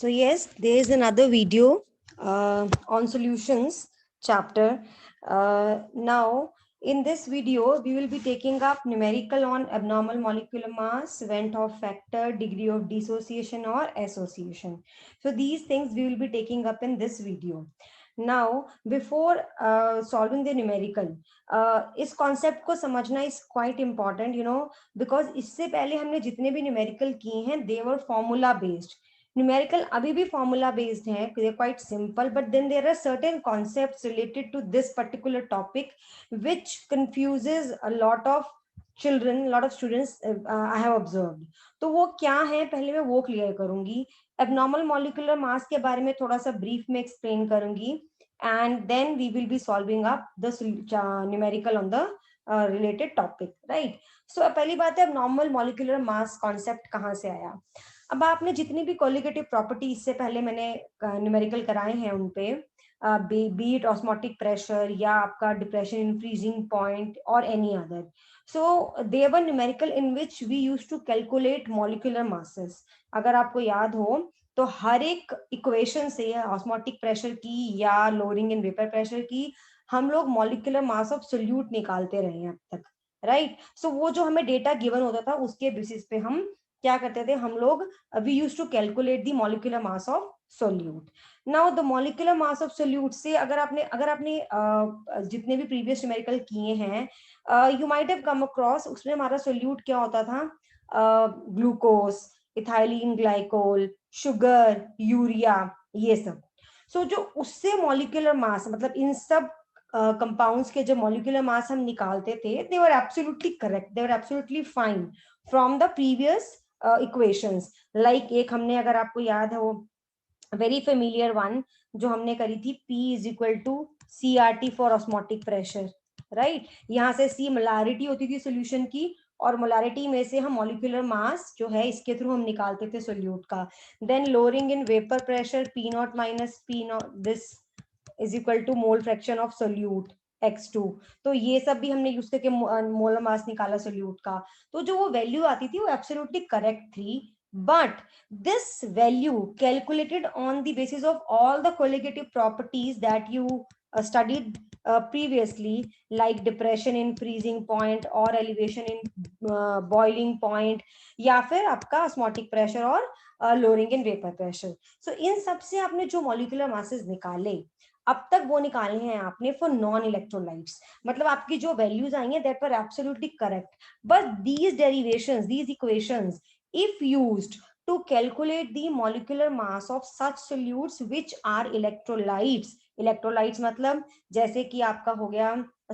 So yes, there is another video on solutions chapter. Now, in this video, we will be taking up numerical on abnormal molecular mass, Venn factor, degree of dissociation or association. So these things we will be taking up in this video. Now, before solving the numerical, इस concept को समझना is quite important, because इससे पहले हमने जितने भी numerical किए हैं, they were formula based. Numerical abhi bhi formula based hai, they're quite simple, but then there are certain concepts related to this particular topic which confuses a lot of children, a lot of students I have observed. तो वो क्या है, पहले मैं वो clear करूंगी. Abnormal molecular mass के बारे में थोड़ा सा brief में explain करूंगी, and then we will be solving up the numerical on the related topic, right? So पहली बात है abnormal molecular mass concept कहाँ से आया. अब आपने जितनी भी कोलिगेटिव प्रॉपर्टी इससे पहले मैंने न्यूमेरिकल कराए हैं उन पे, बीट ऑस्मोटिक प्रेशर या आपका डिप्रेशन इन फ्रीजिंग पॉइंट और any other, so they were numerical in which we use to calculate molecular masses. अगर आपको याद हो तो हर एक इक्वेशन से ऑस्मोटिक प्रेशर की या लोअरिंग इन वेपर प्रेशर की हम लोग मॉलिक्यूलर मास ऑफ सोल्यूट निकालते रहे हैं अब तक, राइट? सो वो जो हमें डेटा गिवन होता था उसके बेसिस पे हम क्या करते थे, हम लोग we use to calculate the molecular mass of solute. Now the molecular mass of solute से अगर आपने जितने भी प्रीवियस न्यूमेरिकल किए हैं, you might have come across, उसमें हमारा सोल्यूट क्या होता था, glucose, ethylene glycol, sugar, urea, ये सब. सो जो उससे मॉलिक्यूलर मास, मतलब इन सब कंपाउंड्स के जो मॉलिक्यूलर मास हम निकालते थे, they were absolutely correct, they were absolutely fine from the previous equations. Like एक हमने, अगर आपको याद है, वो वेरी फेमिलियर वन जो हमने करी थी, P is equal to CRT for osmotic pressure, right? यहाँ से C मोलारिटी होती थी सोल्यूशन की, और मोलारिटी में से हम मॉलिक्यूलर मास जो है इसके थ्रू हम निकालते थे सोल्यूट का. Then lowering in vapour pressure, P0 minus P0 this is equal to mole fraction of solute X2. तो ये सब भी हमने यूज करके मोलर मास निकाला सोल्यूट का. तो जो वो वैल्यू आती थी वो एब्सोल्युटली करेक्ट थी, but this value calculated on the basis of all the colligative properties that you studied previously, like depression in freezing point or elevation in boiling point, या फिर आपका osmotic pressure और lowering in vapor pressure. So इन सब से आपने जो molecular masses निकाले, अब तक वो निकाले हैं आपने फॉर नॉन इलेक्ट्रोलाइट्स, मतलब आपकी जो वैल्यूज आई हैं that were absolutely correct. But these derivations, these equations, if used to calculate the molecular mass of such solutes which are electrolytes. electrolytes मतलब जैसे कि आपका हो गया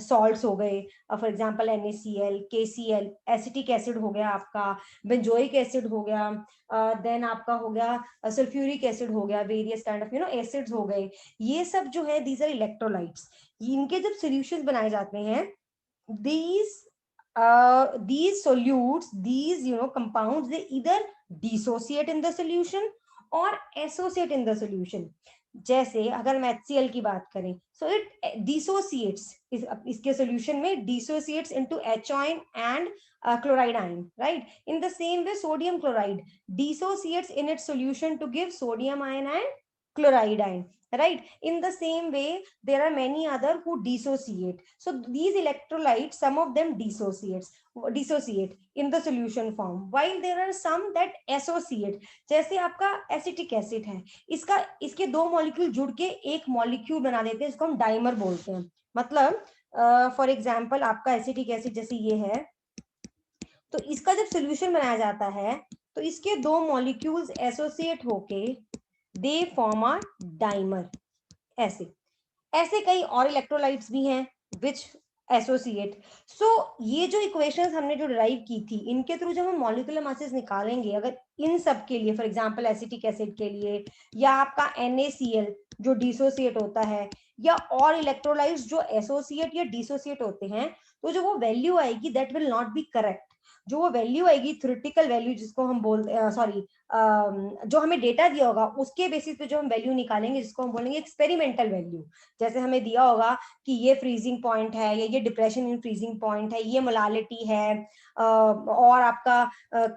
salts हो गए, for example NaCl, KCl, acetic acid हो गया, आपका बेंजोइक एसिड हो गया, देन आपका हो गया सल्फ्यूरिक एसिड हो गया, वेरियस काइंड ऑफ एसिड्स हो गए. ये सब जो है दीज आर इलेक्ट्रोलाइट्स. इनके जब सॉल्यूशंस बनाए जाते हैं, these solutes, these compounds, they either dissociate in the solution or associate in the solution. जैसे अगर हम HCl की बात करें, so it dissociates, इसके solution में dissociates into H ion and chloride ion, right? In the same way, sodium chloride dissociates in its solution to give sodium ion and chloride ion, right? In the same way, there are many other who dissociate. So these electrolytes, some of them dissociate in the solution form, while there are some that associate. जैसे आपका acetic acid है, इसके दो molecule जुड़ के एक molecule बना देते हैं, इसको हम डाइमर बोलते हैं. मतलब फॉर एग्जांपल आपका एसिटिक एसिड जैसे ये है, तो इसका जब सोल्यूशन बनाया जाता है तो इसके दो मॉलिक्यूल्स एसोसिएट होके दे फॉर्म अ डाइमर. ऐसे ऐसे कई और इलेक्ट्रोलाइट्स भी हैं विच एसोसिएट. सो ये जो इक्वेशंस हमने जो डिराइव की थी, इनके थ्रू जब हम मॉलिक्यूलर मासेस निकालेंगे, अगर इन सब के लिए, फॉर एग्जांपल एसिटिक एसिड के लिए, या आपका NaCl जो डिसोसिएट होता है, या और इलेक्ट्रोलाइट्स जो एसोसिएट या डिसोसिएट होते हैं, तो जो वो वैल्यू आएगी that will not be correct. जो वो वैल्यू आएगी, थ्योरेटिकल वैल्यू जिसको हम बोलते, सॉरी, जो हमें डेटा दिया होगा उसके बेसिस पे जो हम वैल्यू निकालेंगे, जिसको हम बोलेंगे एक्सपेरिमेंटल वैल्यू. जैसे हमें दिया होगा कि ये फ्रीजिंग पॉइंट है, या ये डिप्रेशन इन फ्रीजिंग पॉइंट है, ये मोलालिटी है, और आपका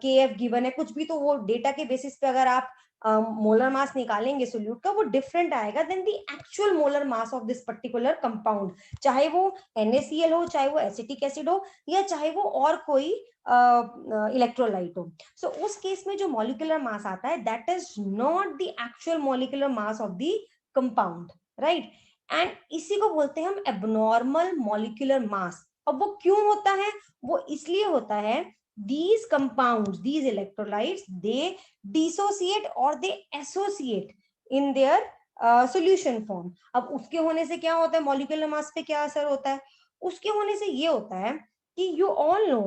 KF गिवन है, कुछ भी, तो वो डेटा के बेसिस पे अगर आप मोलर मास निकालेंगे सोल्यूट का, वो डिफरेंट आएगा than the actual molar mass of this particular compound, चाहे वो NaCl हो, चाहे वो एसिटिक एसिड हो, या चाहे वो और कोई इलेक्ट्रोलाइट हो. सो उस केस में जो मॉलिक्यूलर मास आता है that is not the actual molecular mass of the compound, right. And इसी को बोलते हैं हम एबनॉर्मल मॉलिक्यूलर मास. अब वो क्यों होता है? वो इसलिए होता है these compounds, these electrolytes, they dissociate or they associate in their solution form. अब उसके होने से क्या होता है, मॉलिक्यूलर मास पे क्या असर होता है? उसके होने से ये होता है कि यू ऑल नो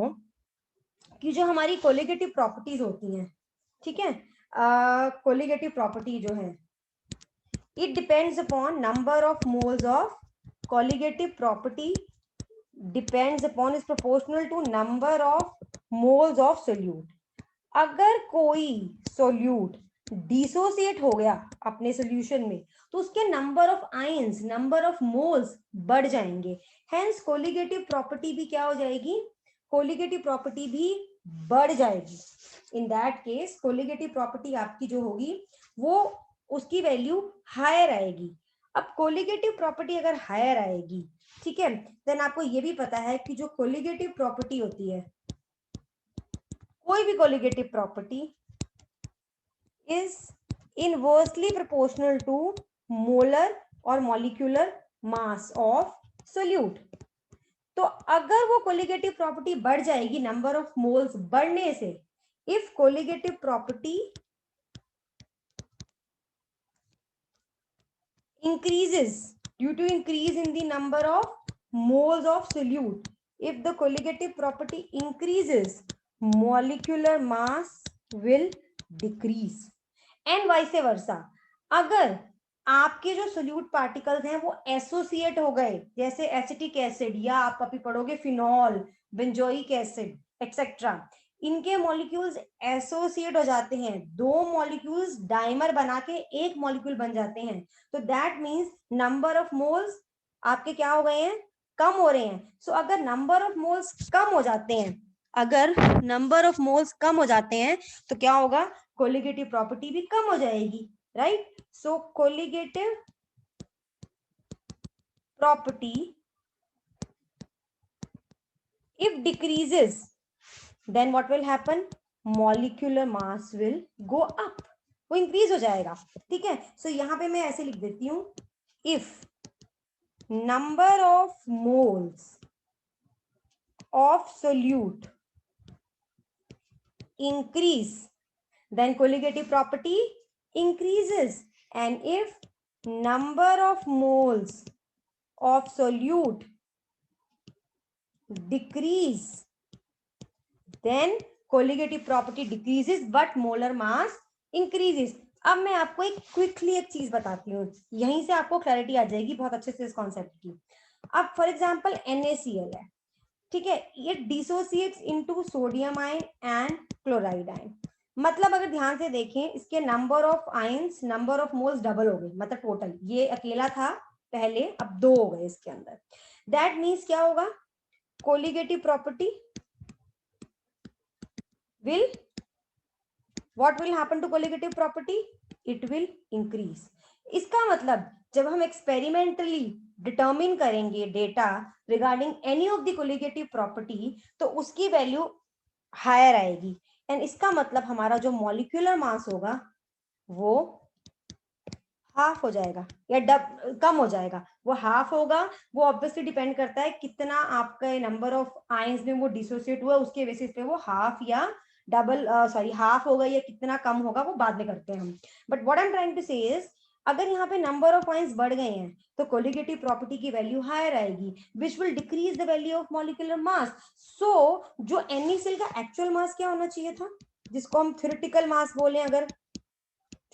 कि जो हमारी कोलिगेटिव प्रॉपर्टीज होती हैं, ठीक है, कोलिगेटिव प्रॉपर्टी जो है, it depends upon number of moles of colligative property depends upon is proportional to number of moles of solute. अगर कोई सोल्यूट डिसोसिएट हो गया अपने सोल्यूशन में तो उसके number of ions, number of moles बढ़ जाएंगे. हेंस कोलिगेटिव प्रॉपर्टी भी क्या हो जाएगी? कोलिगेटिव प्रॉपर्टी भी बढ़ जाएगी. In that case colligative property आपकी जो होगी वो उसकी वैल्यू हायर आएगी. अब कोलिगेटिव प्रॉपर्टी अगर हायर आएगी, ठीक है, देन आपको ये भी पता है कि जो कोलिगेटिव प्रॉपर्टी होती है, कोई भी colligative property is inversely proportional to molar और मॉलिक्यूलर मास ऑफ सोल्यूट. तो अगर वो कोलिगेटिव प्रॉपर्टी बढ़ जाएगी नंबर ऑफ मोल्स बढ़ने से, if colligative property increases due to increase in the number of moles of solute, if the colligative property increases, molecular mass will decrease and vice versa. अगर आपके जो solute particles हैं वो associate हो गए, जैसे एसिटिक एसिड या आप अभी पढ़ोगे फिनॉल, बेंजोइक एसिड एक्सेट्रा, इनके मॉलिक्यूल्स एसोसिएट हो जाते हैं, दो मॉलिक्यूल्स डाइमर बना के एक मॉलिक्यूल बन जाते हैं, तो that means number of moles आपके क्या हो गए हैं? कम हो रहे हैं. सो अगर नंबर ऑफ मोल्स कम हो जाते हैं, अगर नंबर ऑफ मोल्स कम हो जाते हैं तो क्या होगा? कोलिगेटिव प्रॉपर्टी भी कम हो जाएगी, right. So colligative property if decreases, then what will happen? Molecular mass will go up, वो इंक्रीज हो जाएगा, ठीक है. सो यहां पे मैं ऐसे लिख देती हूं, if number of moles of solute increase, then colligative property increases, and if number of moles of solute decrease, then colligative property decreases but molar mass increases. अब मैं आपको एक क्विकली एक चीज बताती हूँ, यहीं से आपको क्लैरिटी आ जाएगी बहुत अच्छे से इस कॉन्सेप्ट की. अब फॉर एग्जांपल NaCl है, ठीक है, ये dissociates into sodium ion and chloride ion. मतलब अगर ध्यान से देखें, इसके number of ions, number of moles double हो गए, मतलब टोटल ये अकेला था पहले, अब दो हो गए इसके अंदर. दैट मीन्स क्या होगा? Colligative property will, what will happen to colligative property? It will increase. इसका मतलब जब हम एक्सपेरिमेंटली डिटर्मिन करेंगे data regarding any of the colligative property तो उसकी वैल्यू हायर आएगी. एंड इसका मतलब हमारा जो मॉलिक्यूलर मास होगा वो हाफ हो जाएगा या कम हो जाएगा. वो हाफ होगा, वो ऑब्वियसली डिपेंड करता है कितना आपका नंबर ऑफ आयंस में वो डिसोसिएट हुआ, उसके बेसिस पे वो हाफ या डबल सॉरी हाफ होगा या कितना कम होगा वो बाद में करते हैं हम. But what I am trying to say is, अगर यहाँ पे नंबर ऑफ आयंस बढ़ गए हैं तो कोलिगेटिव प्रॉपर्टी की वैल्यू हायर आएगी, which will decrease the value of molecular mass. So जो NaCl का एक्चुअल मास क्या होना चाहिए था, जिसको हम थ्योरेटिकल मास बोले, अगर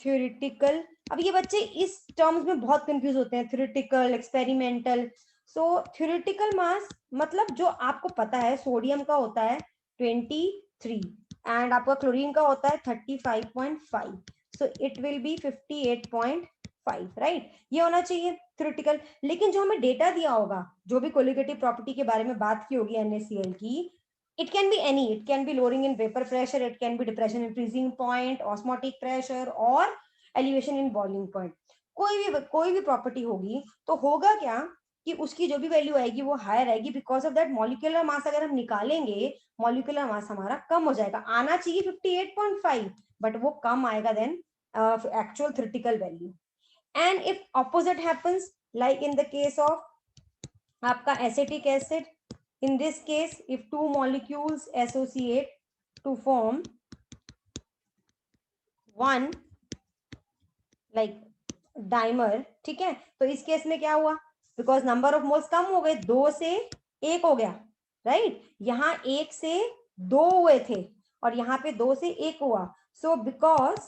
थ्योरेटिकल, अब ये बच्चे इस टर्म्स में बहुत कंफ्यूज होते हैं, थ्योरेटिकल, एक्सपेरिमेंटल. सो थ्योरेटिकल मास मतलब जो आपको पता है सोडियम का होता है 23 एंड आपका क्लोरीन का होता है 35.5, so it will B 58.5, right. ये होना चाहिए थ्योरेटिकल. लेकिन जो हमें डेटा दिया होगा, जो भी कोलिगेटिव प्रॉपर्टी के बारे में बात की होगी NaCl की, It can be any, it can be lowering in vapor pressure, it can be depression in freezing point, osmotic pressure or elevation in boiling point. कोई भी प्रॉपर्टी होगी तो होगा क्या कि उसकी जो भी वैल्यू आएगी वो हायर आएगी, because of that molecular mass अगर हम निकालेंगे, मॉलिक्यूलर मास हमारा कम हो जाएगा, आना चाहिए 58.5, बट वो कम आएगा then actual theoretical value. And if opposite happens, like in the case of आपका acetic acid, in this case if two molecules associate to form one like dimer, ठीक है, तो इस केस में क्या हुआ, बिकॉज नंबर ऑफ मोल्स कम हो गए, 2 से 1 हो गया, राइट, यहां 1 से 2 हुए थे और यहाँ पे 2 से 1 हुआ. So because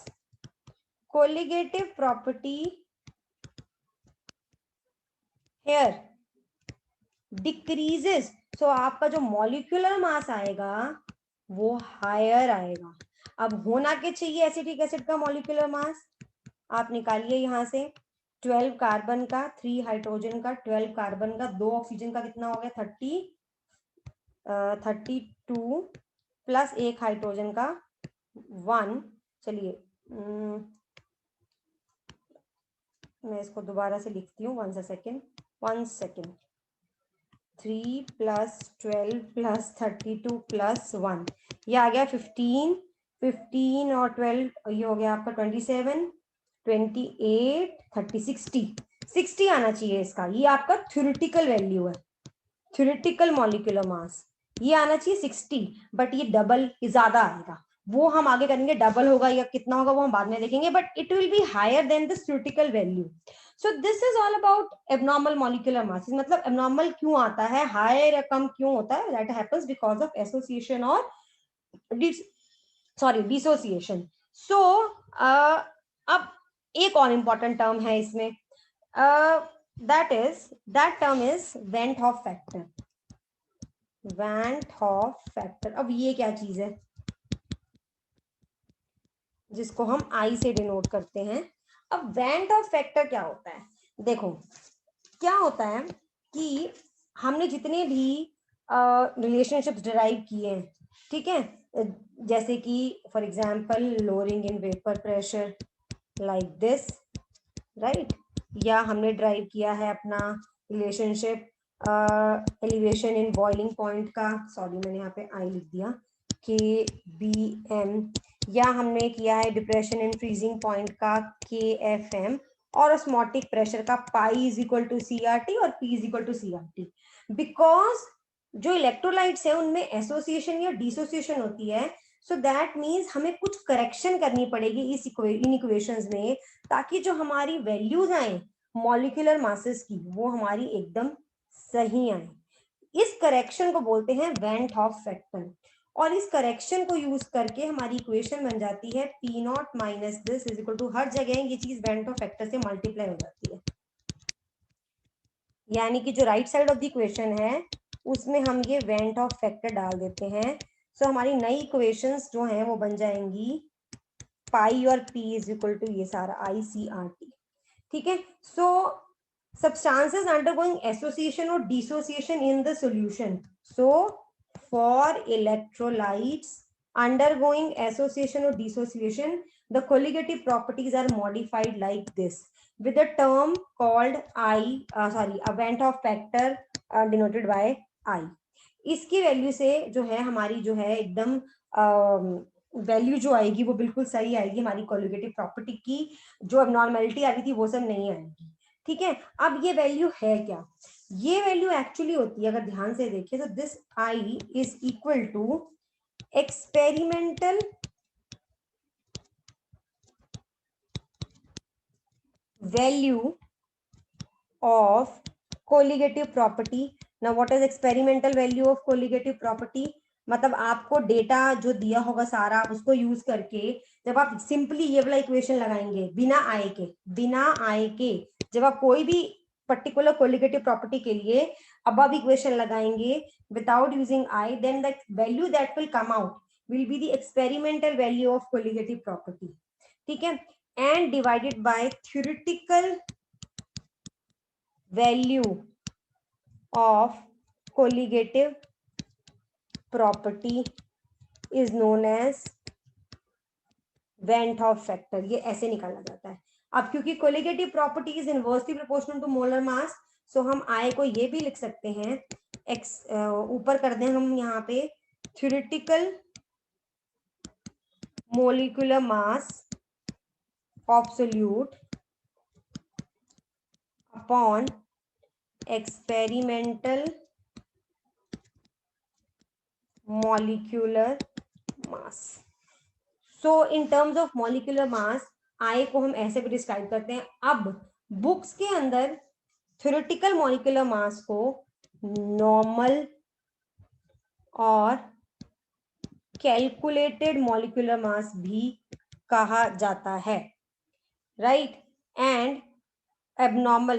colligative property here decreases, so आपका जो मॉलिक्यूलर मास आएगा वो हायर आएगा. अब होना क्या चाहिए एसिटिक एसिड का मॉलिक्यूलर मास, आप निकालिए यहां से 12 कार्बन का, 3 हाइड्रोजन का, 12 कार्बन का, 2 ऑक्सीजन का, कितना हो गया 32 प्लस 1 हाइड्रोजन का 1. चलिए मैं इसको दोबारा से लिखती हूँ, 1 सेकेंड. 3 प्लस 12 प्लस 32 प्लस 1, ये आ गया 15 और 12 ये हो गया आपका 27, 28, 30, 60 आना चाहिए इसका. ये आपका थ्योरेटिकल वैल्यू है, थ्योरेटिकल मॉलिक्यूलर मास ये आना चाहिए 60, बट ये डबल ज्यादा आएगा, वो हम आगे करेंगे, डबल होगा या कितना होगा वो हम बाद में देखेंगे, but it will be higher than the theoretical value. So this is all about abnormal molecular mass. मतलब एबनॉर्मल क्यों आता है, हायर या कम क्यों होता है, that happens because of association और डिसोसिएशन. सो अब एक और इंपॉर्टेंट टर्म है इसमें, that term is Van 't Hoff factor. Van 't Hoff factor, अब ये क्या चीज है जिसको हम आई से डिनोट करते हैं. अब Van 't Hoff factor क्या होता है, देखो क्या होता है कि हमने जितने भी रिलेशनशिप्स डिराइव किए हैं, ठीक है, जैसे कि for example lowering in vapour pressure like this, right, या हमने ड्राइव किया है अपना relationship elevation in boiling point का, सॉरी मैंने यहाँ पे आई लिख दिया, KBM, या हमने किया है डिप्रेशन इन फ्रीजिंग पॉइंट का KFM, और ऑस्मोटिक प्रेशर का pi is equal to CRT और P is equal to CRT. Because जो इलेक्ट्रोलाइट्स है उनमें एसोसिएशन या डिसोसिएशन होती है, सो दैट मीन्स हमें कुछ करेक्शन करनी पड़ेगी इन इक्वेशंस में, ताकि जो हमारी वैल्यूज आए मॉलिक्यूलर मासेस की वो हमारी एकदम सही आए. इस करेक्शन को बोलते हैं वैन 't Hoff फैक्टर, और इस करेक्शन को यूज करके हमारी इक्वेशन बन जाती है P0 minus this is equal to, हर जगह ये चीज वैन 't Hoff फैक्टर से मल्टीप्लाई हो जाती है, यानी कि जो right side of the equation है उसमें हम ये वैन 't Hoff फैक्टर डाल देते हैं. सो हमारी नई इक्वेशंस जो हैं वो बन जाएंगी पाई और P इज इक्वल टू ये सारा ICRT, ठीक है. सो substances undergoing association or dissociation in the solution. So for electrolytes undergoing association or dissociation, the colligative properties are modified like this with a term called a Van 't Hoff factor denoted by I. इसकी value से जो है हमारी जो है एकदम value जो आएगी वो बिल्कुल सही आएगी, हमारी कोलिगेटिव प्रॉपर्टी की जो एबनॉर्मैलिटी आ रही थी वो सब नहीं आएगी, ठीक है. अब ये वैल्यू है क्या, ये वैल्यू एक्चुअली होती है, अगर ध्यान से देखिए तो this I is equal to experimental value of colligative property. Now what is experimental value of colligative property, मतलब आपको डेटा जो दिया होगा सारा उसको यूज करके जब आप सिंपली ये वाला इक्वेशन लगाएंगे बिना आए के जब आप कोई भी पर्टिकुलर कोलिगेटिव प्रॉपर्टी के लिए अबव इक्वेशन लगाएंगे without using I, then the value that will come out will be the experimental value of colligative property, ठीक है, and divided by theoretical value of colligative property is known as Van't Hoff factor. ये ऐसे निकाला जाता है. अब क्योंकि colligative property is inversely proportional to molar mass, so हम I को ये भी लिख सकते हैं x, ऊपर कर दें हम यहाँ पे theoretical molecular mass of solute upon experimental molecular mass. So in terms of molecular mass, I को हम ऐसे भी डिस्क्राइब करते हैं. अब बुक्स के अंदर थ्योरेटिकल मॉलिक्यूलर मास को नॉर्मल और कैलकुलेटेड मॉलिक्यूलर मास भी कहा जाता है, राइट. एंड एबनॉर्मल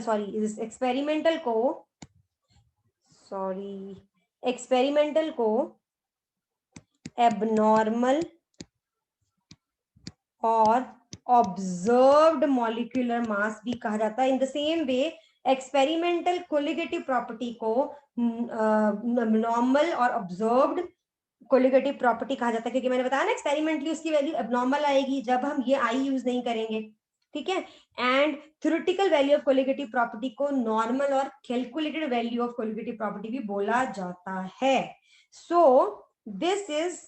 एक्सपेरिमेंटल को एबनॉर्मल और ऑब्जर्व्ड मॉलिक्यूलर मास भी कहा जाता है. In the same way experimental colligative property को नॉर्मल और ऑब्जर्व्ड कोलिगेटिव प्रॉपर्टी कहा जाता है, क्योंकि मैंने बताया ना एक्सपेरिमेंटली उसकी वैल्यू एबनॉर्मल आएगी जब हम ये आई यूज नहीं करेंगे, ठीक है. And theoretical value of colligative property को नॉर्मल और calculated value of colligative property भी बोला जाता है. So this is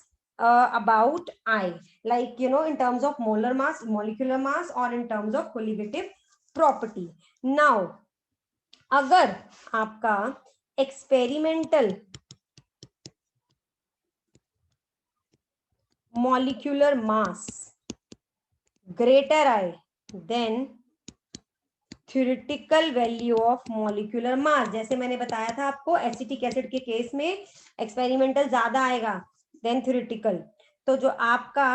about I, like in terms of molar mass, molecular mass, or in terms of colligative property. Now अगर आपका experimental molecular mass greater I then theoretical value of molecular mass, जैसे मैंने बताया था आपको acetic acid के case में experimental ज्यादा आएगा देन थ्योरेटिकल. तो जो आपका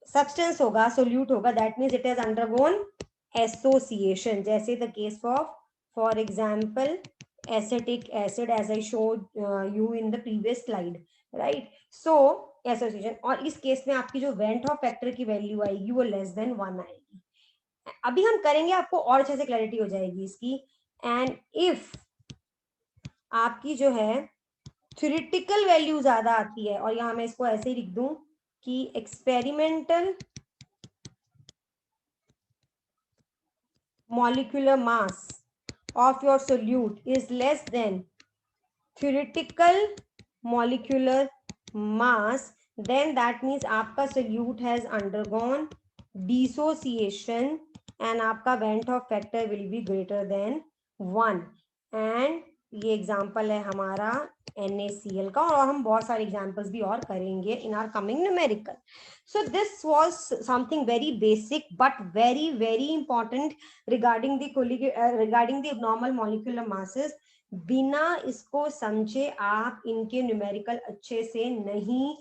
सब्सटेंस होगा, सोल्यूट होगा, that means it has undergone association, जैसे the case of for example acetic acid as I showed you in the previous slide, right. So association, और इस केस में आपकी जो वेंट हॉफ फैक्टर की वैल्यू आएगी वो लेस देन 1 आएगी. अभी हम करेंगे, आपको और अच्छे से क्लैरिटी हो जाएगी इसकी. एंड इफ आपकी जो है थ्योरेटिकल वैल्यू ज्यादा आती है, और यहां मैं इसको ऐसे ही लिख दूं कि experimental molecular mass of your solute is less than theoretical molecular mass, then that means आपका solute has undergone dissociation and आपका Van't Hoff factor will be greater than 1. and ये एग्जाम्पल है हमारा NaCl का, और हम बहुत सारे एग्जाम्पल्स भी और करेंगे इन are coming numerical. So this was something very basic but very very important regarding the abnormal molecular masses. बिना इसको समझे आप इनके न्यूमेरिकल अच्छे से नहीं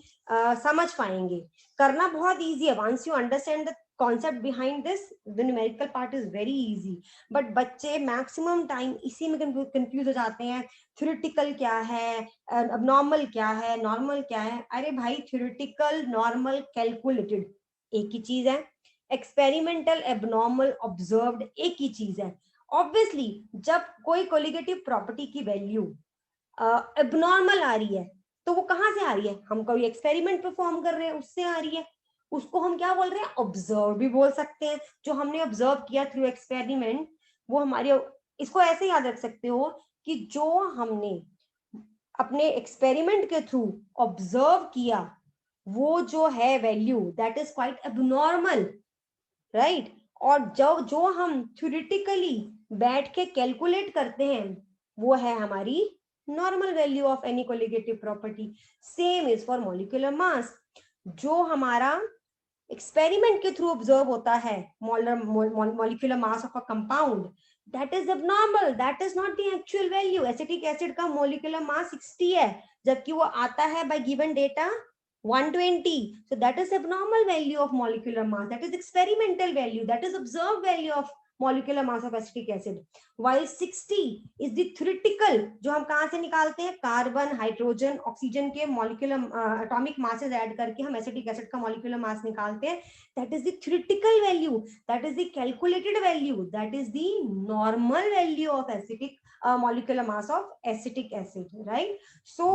समझ पाएंगे. करना बहुत इजी है. Once you understand the concept behind this, the numerical part is very easy. But बच्चे मैक्सिमम टाइम इसी में कंफ्यूज हो जाते हैं. थ्योरेटिकल क्या है, अबनॉर्मल क्या है, नॉर्मल क्या है. अरे भाई, थ्योरेटिकल, नॉर्मल, कैलकुलेटेड एक ही चीज है. एक्सपेरिमेंटल, एबनॉर्मल, ऑब्जर्व्ड एक ही चीज है. ऑब्वियसली जब कोई कोलिगेटिव प्रॉपर्टी की वैल्यू एबनॉर्मल आ रही है तो वो कहां से आ रही है? हम कोई एक्सपेरिमेंट परफॉर्म कर रहे हैं उससे आ रही है. उसको हम क्या बोल रहे हैं? ऑब्जर्व भी बोल सकते हैं. जो हमने ऑब्जर्व किया थ्रू एक्सपेरिमेंट, वो हमारे, इसको ऐसे याद रख सकते हो कि जो हमने अपने एक्सपेरिमेंट के थ्रू ऑब्जर्व किया वो जो है value, that is quite abnormal, right. और जो हम थ्योरेटिकली बैठ के कैलकुलेट करते हैं वो है हमारी normal value of any colligative property. Same is for molecular mass. जो हमारा एक्सपेरिमेंट के थ्रू ऑब्जर्व होता है molecular mass of a compound, that is abnormal, that is not the actual value. Acetic acid का मॉलिक्यूलर मास 60 है, जबकि वो आता है bye given data 120. So that is abnormal value of molecular mass. That is experimental value. That is observed value of molecular mass of acetic acid. While 60 is the theoretical, जो हम कहाँ से निकालते हैं? कार्बन, हाइड्रोजन, ऑक्सीजन के molecular atomic masses add करके हम acetic acid का मॉलिक्यूलर मास निकालते हैं. That is the theoretical value. That is the calculated value. That is the normal value of acetic molecular mass of acetic acid, right. So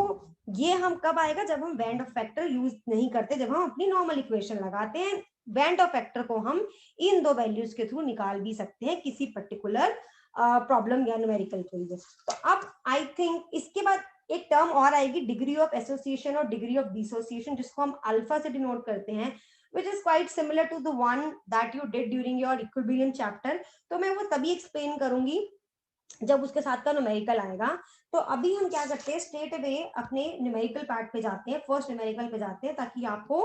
ये हम कब आएगा, जब हम वेंट ऑफ फैक्टर यूज नहीं करते, जब हम अपनी नॉर्मल इक्वेशन लगाते हैं। वेंट ऑफ फैक्टर को हम इन दो वैल्यूज के थ्रू निकाल भी सकते हैं किसी पर्टिकुलर प्रॉब्लम या न्यूमेरिकल के लिए। तो अब आई थिंक इसके बाद एक टर्म और आएगी, डिग्री ऑफ एसोसिएशन और डिग्री ऑफ डिसोसिएशन, जिसको हम अल्फा से डिनोट करते हैं, which is quite similar to the one that you did during your equilibrium chapter। तो मैं वो तभी एक्सप्लेन करूंगी जब उसके साथ का न्यूमेरिकल आएगा। तो अभी हम क्या करते हैं, स्ट्रेट अवे अपने न्यूमेरिकल पार्ट पे जाते हैं, फर्स्ट न्यूमेरिकल पे जाते हैं, ताकि आपको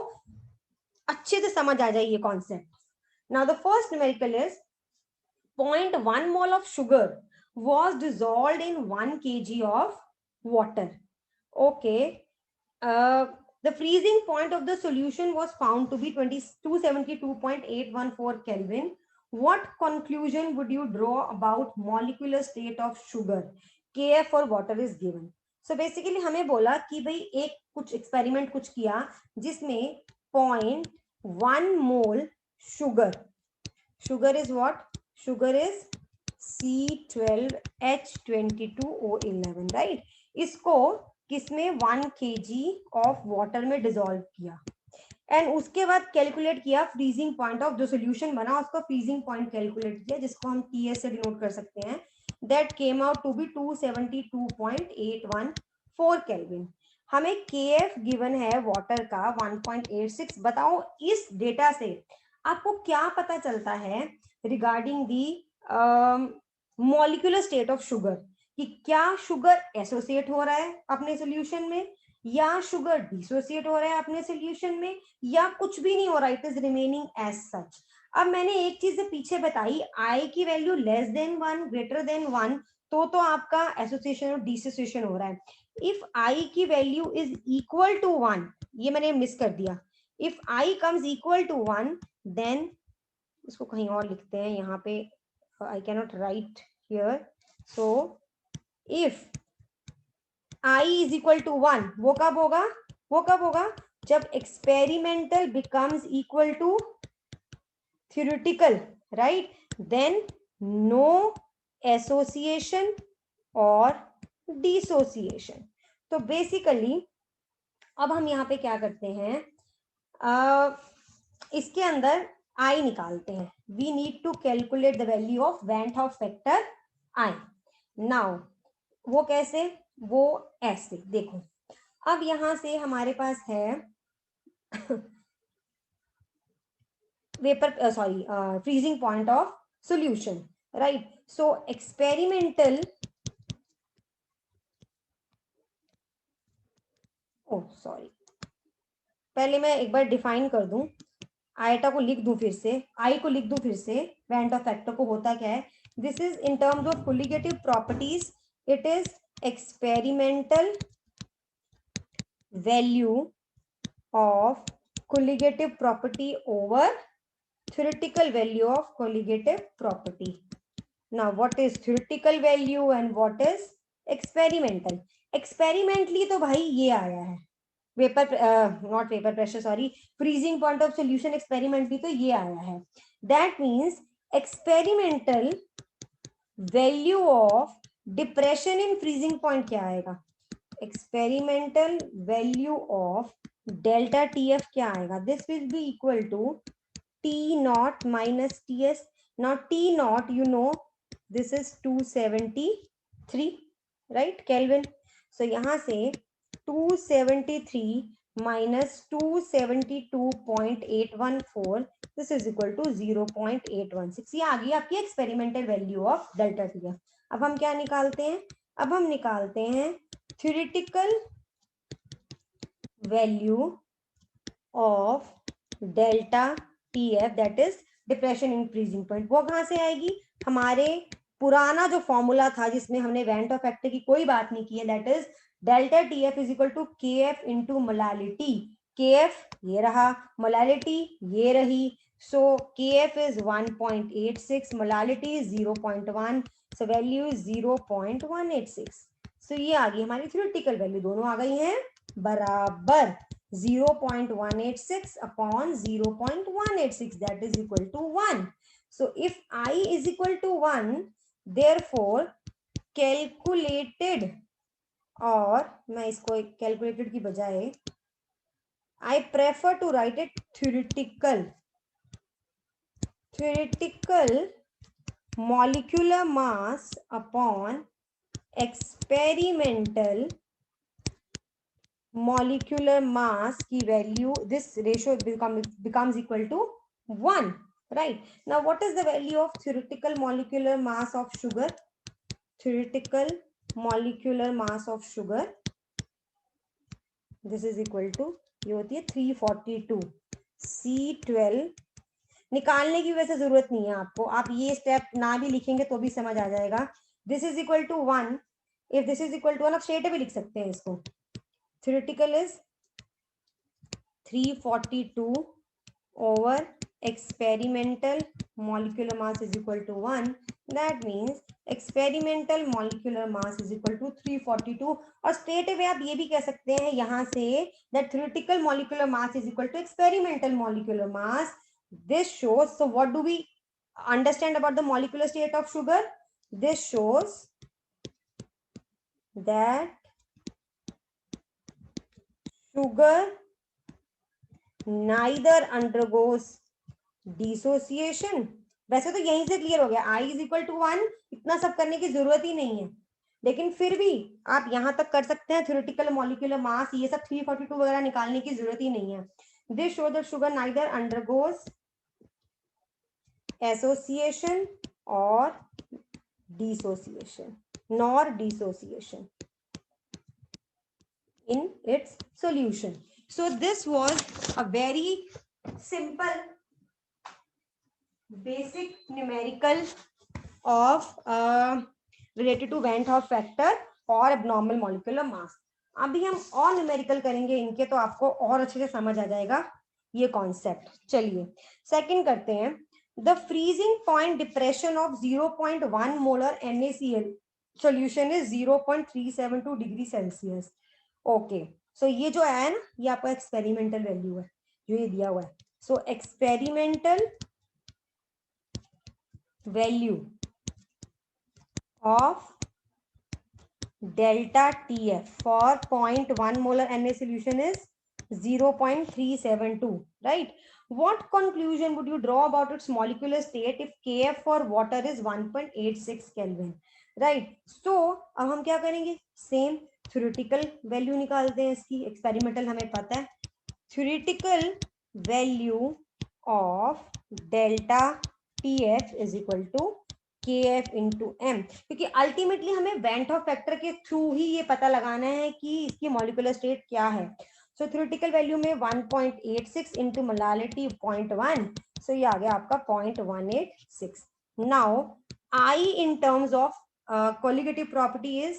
अच्छे से समझ आ जाए ये concept. Now the first numerical is 0.1 mole of sugar was dissolved in 1 kg of water. Okay. The freezing point of the solution was found to be 272.814 Kelvin. What conclusion would you draw about molecular state of sugar? Kf for water is given. So basically हमें बोला कि भाई एक कुछ experiment कुछ किया जिसमें 0.1 मोल sugar is what? Sugar is C12H22O11, right. इसको किसमें 1 kg ऑफ वाटर में डिसॉल्व किया एंड उसके बाद कैलकुलेट किया फ्रीजिंग पॉइंट ऑफ, जो सोल्यूशन बना उसका फ्रीजिंग पॉइंट कैलकुलेट किया, जिसको हम TS से डिनोट कर सकते हैं। That came out to be 272.814 kelvin. हमें KF गिवन है वाटर का 1.86। बताओ इस डेटा से आपको क्या पता चलता है regarding the molecular state of sugar, कि क्या शुगर एसोसिएट हो रहा है अपने सोल्यूशन में, या शुगर डिसोसिएट हो रहा है अपने सोल्यूशन में, या कुछ भी नहीं हो रहा, it is remaining as such. अब मैंने एक चीज पीछे बताई, आई की value less than 1 greater than 1 तो आपका एसोसिएशन और डिसोसिएशन हो रहा है। इफ आई की वैल्यू इज इक्वल टू 1, ये मैंने मिस कर दिया, if I comes equal to 1 then, इसको कहीं और लिखते हैं यहाँ पे, I cannot write here. So if I is equal to 1, वो कब होगा, वो कब होगा, जब experimental becomes equal to theoretical, right? Then no association or dissociation. तो basically अब हम यहाँ पे क्या करते हैं, इसके अंदर I निकालते हैं। We need to calculate the value of Van Hoff factor I. Now वो कैसे, वो ऐसे देखो, अब यहां से हमारे पास है vapour sorry freezing point of solution, right. So experimental, oh sorry, पहले मैं एक बार डिफाइन कर दूं, आयटा को लिख दूं फिर से, आई को लिख दूं फिर से, वेंट ऑफ फैक्टर को होता क्या है, this is in terms of colligative properties, it is experimental value of colligative property over theoretical value of colligative property. Now what is theoretical value and what is experimental? Experimentally तो भाई ये आया है, vapour not vapour pressure sorry, freezing point of solution experimentally तो ये आया है। That means experimental value of depression in freezing point क्या आएगा, experimental value of delta TF क्या आएगा, this will be equal to T naught minus TS. Now T naught, you know, this is 273, right, Kelvin? So यहाँ से 273 minus 272.814, this is equal to 0.816. ये आ गई आपकी experimental value of delta TF। अब हम क्या निकालते हैं, अब हम निकालते हैं theoretical value of delta TF, that is depression in freezing point. वो कहां से आएगी, हमारे पुराना जो फॉर्मूला था जिसमें हमने वेंट ऑफ फैक्टर की कोई बात नहीं की है, that is delta TF is equal to KF into molality. KF ये रहा, मोलालिटी ये रही, so KF is 1.86, molality is 0.1, so value is 0.186। So ये आ गई हमारी थ्योरेटिकल वैल्यू, दोनों आ गई हैं बराबर 0.186 upon 0.186, that is equal to 1. So if I is equal to 1, therefore calculated, और मैं इसको कैलकुलेटेड की बजाय I prefer to write it theoretical molecular mass upon experimental molecular mass की value, this ratio becomes equal to 1, right? Now what is the value of theoretical molecular mass of sugar? Theoretical molecular mass of sugar, this is equal to, ये होती है 342 C12, निकालने की वैसे जरूरत नहीं है आपको, आप ये स्टेप ना भी लिखेंगे तो भी समझ आ जाएगा. This is equal to 1, if this is equal to 1 आप स्ट्रेट भी लिख सकते हैं इसको. Theoretical is 342 over experimental molecular mass is equal to 1. That means experimental molecular mass is equal to 342. और straight away आप ये भी कह सकते हैं यहाँ से that theoretical molecular mass is equal to experimental molecular mass. This shows, so what do we understand about the molecular state of sugar? This shows that sugar neither undergoes dissociation. वैसे तो यहीं से क्लियर हो गया, I is equal to 1, इतना सब करने की जरूरत ही नहीं है, लेकिन फिर भी आप यहां तक कर सकते हैं. थ्योरेटिकल मॉलिक्यूलर मास, ये सब 342 वगैरह निकालने की जरूरत ही नहीं है. This show that sugar neither undergoes association और dissociation, nor dissociation in its solution. So this was a very simple basic numerical of related to Van't Hoff factor और abnormal molecular mass. अभी हम और न्यूमेरिकल करेंगे इनके, तो आपको और अच्छे से समझ आ जाएगा ये कॉन्सेप्ट. चलिए सेकंड करते हैं. The freezing point depression of 0.1 molar NaCl solution is 0.372 degree Celsius. Okay, so ये जो है ना, ये आपका एक्सपेरिमेंटल वैल्यू है जो ये दिया हुआ है. सो experimental value of delta TF for 0.1 molar Na solution is 0.372, right? What conclusion would you draw about its molecular state if Kf for water is 1.86 Kelvin, right? So अब हम क्या करेंगे, सेम थ्योरेटिकल वैल्यू निकालते हैं इसकी. Experimental हमें पता है. Theoretical value of delta TF is equal to KF into M, क्योंकि अल्टीमेटली हमें वेंट हॉफ फैक्टर के थ्रू ही ये पता लगाना है कि इसकी मॉलिक्यूलर स्टेट क्या है. सो थ्योरेटिकल वैल्यू में 1.86 इंटू मोलालिटी 0.1, सो ये आ गया आपका 0.186. Now I in terms of colligative property is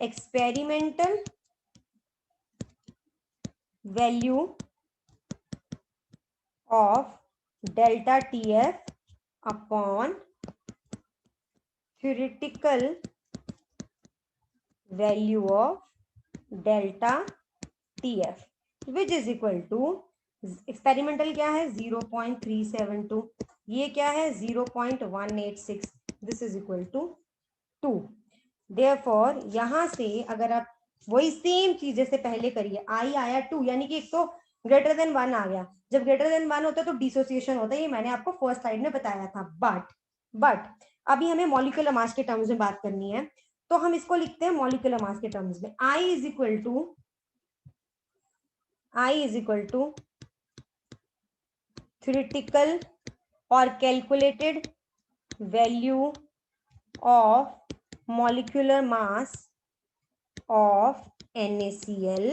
experimental value of delta TF upon theoretical value of delta TF, which is equal to experimental क्या है 0.372, ये क्या है 0.186, this is equal to 2. Therefore यहां से अगर आप वही सेम चीज जैसे पहले करिए, I आया 2, यानी कि एक तो ग्रेटर देन 1 आ गया. जब ग्रेटर देन 1 होता है तो डिसोसिएशन होता है, ये मैंने आपको फर्स्ट स्लाइड में बताया था. बट अभी हमें मॉलिक्यूलर मास के टर्म्स में बात करनी है, तो हम इसको लिखते हैं मॉलिक्यूलर मास के टर्म्स में. I is equal to theoretical or calculated value of molecular mass of NaCl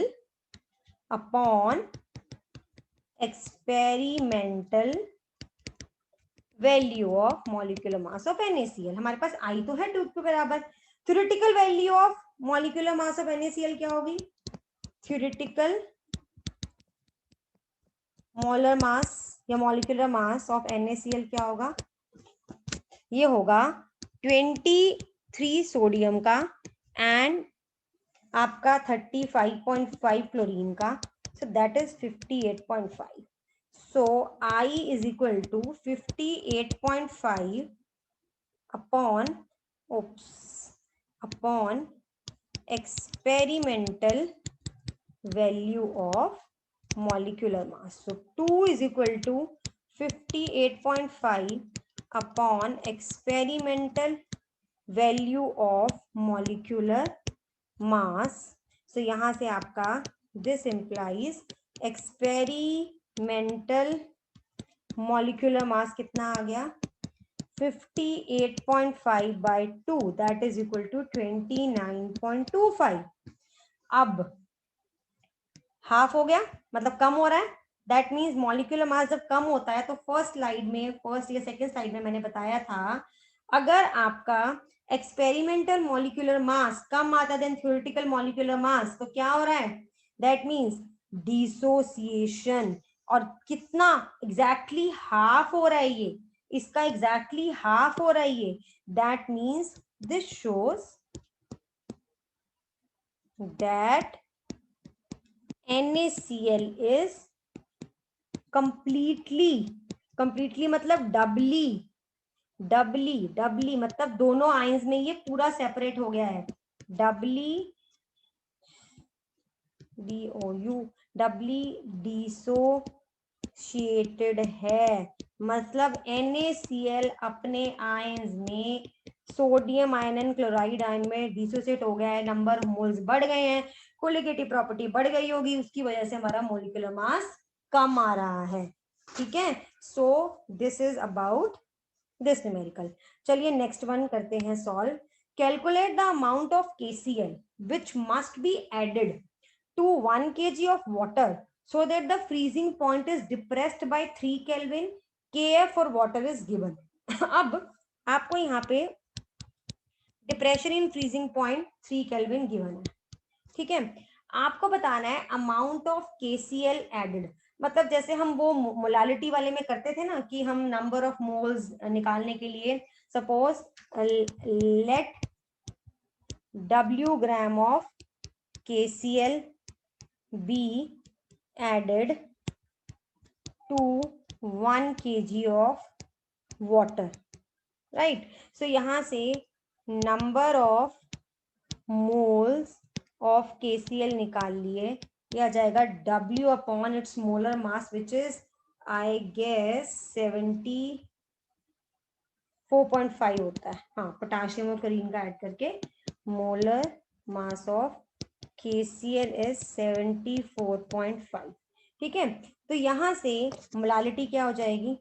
upon experimental value of molecular mass of NaCl. हमारे पास I तो है 2 के बराबर. theoretical value of molecular mass of NaCl क्या होगी? theoretical molar mass या molecular mass of NaCl क्या होगा? ये होगा 23 सोडियम का एंड आपका 35.5 क्लोरीन का, so that is 58.5. So I is equal to 58.5 upon upon experimental value of molecular mass. So 2 is equal to 58.5 upon experimental value of molecular mass. So यहाँ से आपका this implies experimental molecular mass कितना आ गया 58.5 by 2 that is equal to 29.25. अब half हो गया मतलब कम हो रहा है. दैट मीन्स मॉलिक्यूलर मास जब कम होता है तो फर्स्ट या सेकंड स्लाइड में मैंने बताया था अगर आपका एक्सपेरिमेंटल मॉलिक्यूलर मास कम आता है देन थ्योरेटिकल मॉलिक्यूलर मास तो क्या हो रहा है दैट मीन्स डिसोसिएशन. और कितना एग्जैक्टली हाफ हो रहा है ये इसका एग्जैक्टली हाफ हो रहा है ये. That means this shows that NaCl is completely मतलब डबली मतलब दोनों आयंस में ये पूरा सेपरेट हो गया है. डबली डिसोशिएटेड है मतलब NaCl अपने आयंस में sodium ion and chloride ion में डिसोशिएट हो गया है. नंबर मोल्स बढ़ गए हैं कोलिगेटिव प्रॉपर्टी बढ़ गई होगी उसकी वजह से हमारा मोलिकुलर मास कम आ रहा है. ठीक है. So this is about this numerical. चलिए नेक्स्ट वन करते हैं solve. Calculate the amount of KCl which must be added to 1 kg of water so that the freezing point is depressed by 3 Kelvin. Kf for water is given. अब आपको यहाँ पे depression in freezing point 3 Kelvin given है. ठीक है. आपको बताना है अमाउंट ऑफ KCl एडेड मतलब जैसे हम वो मोलालिटी वाले में करते थे ना कि हम नंबर ऑफ मोल्स निकालने के लिए suppose let W gram of KCl be added to 1 kg of water, right? So यहाँ से number of moles of KCl निकाल लिए. यह आ जाएगा W upon its molar mass which is I guess 74.5 होता है. हाँ पोटाशियम और क्लोरीन का ऐड करके molar mass of KCl is 74.5. ठीक है. तो यहां से मोलालिटी क्या हो जाएगी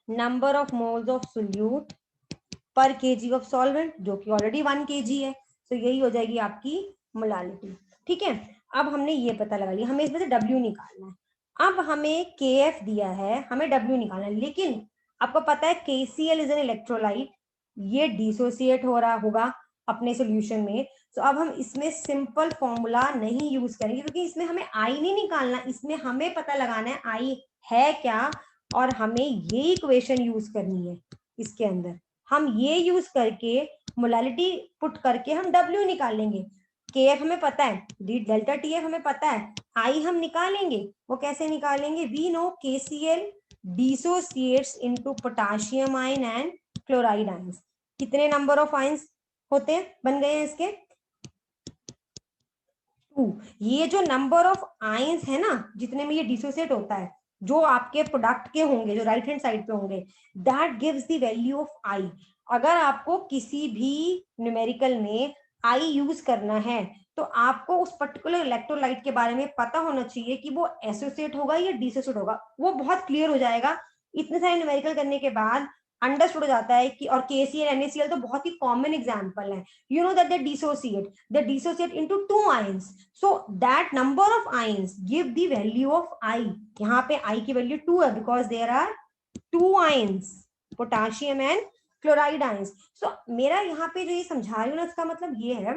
number of moles of solute पर केजी ऑफ सॉल्वेंट जो कि ऑलरेडी 1 kg है. तो यही हो जाएगी आपकी मोलालिटी. ठीक है. अब हमने ये पता लगा लिया हमें इसमें से W निकालना है. अब हमें KF दिया है हमें W निकालना है लेकिन आपको पता है KCl इज एन इलेक्ट्रोलाइट ये डिसोसिएट हो रहा होगा अपने सोल्यूशन में. तो अब हम इसमें सिंपल फॉर्मूला नहीं यूज करेंगे क्योंकि इसमें हमें आई नहीं निकालना इसमें हमें पता लगाना है आई है क्या और हमें ये इक्वेशन यूज करनी है. इसके अंदर हम ये यूज करके मोलालिटी पुट करके हम W निकालेंगे. KF हमें पता है डेल्टा TF हमें पता है आई हम निकालेंगे. वो कैसे निकालेंगे we know KCl dissociates into potassium ion and chloride ions. कितने नंबर ऑफ आयंस होते हैं बन गए हैं इसके 2. ये जो नंबर ऑफ आयंस है ना जितने में ये डिसोसिएट होता है जो आपके प्रोडक्ट के होंगे जो राइट हैंड साइड पे होंगे that gives the value of I. अगर आपको किसी भी न्यूमेरिकल में आई यूज करना है तो आपको उस पर्टिकुलर इलेक्ट्रोलाइट के बारे में पता होना चाहिए कि वो एसोसिएट होगा या डिसोसिएट होगा. वो बहुत क्लियर हो जाएगा इतने सारे न्यूमेरिकल करने के बाद अंडरस्टूड हो जाता है कि और KCl NaCl तो बहुत ही कॉमन एग्जांपल है. You know that they dissociate into 2 ions. So that number of ions give the value of I. यहाँ पे I की वैल्यू 2 है because there are 2 ions, potassium and chloride ions. So मेरा यहाँ पे जो ये समझा रही हूँ ना इसका मतलब ये है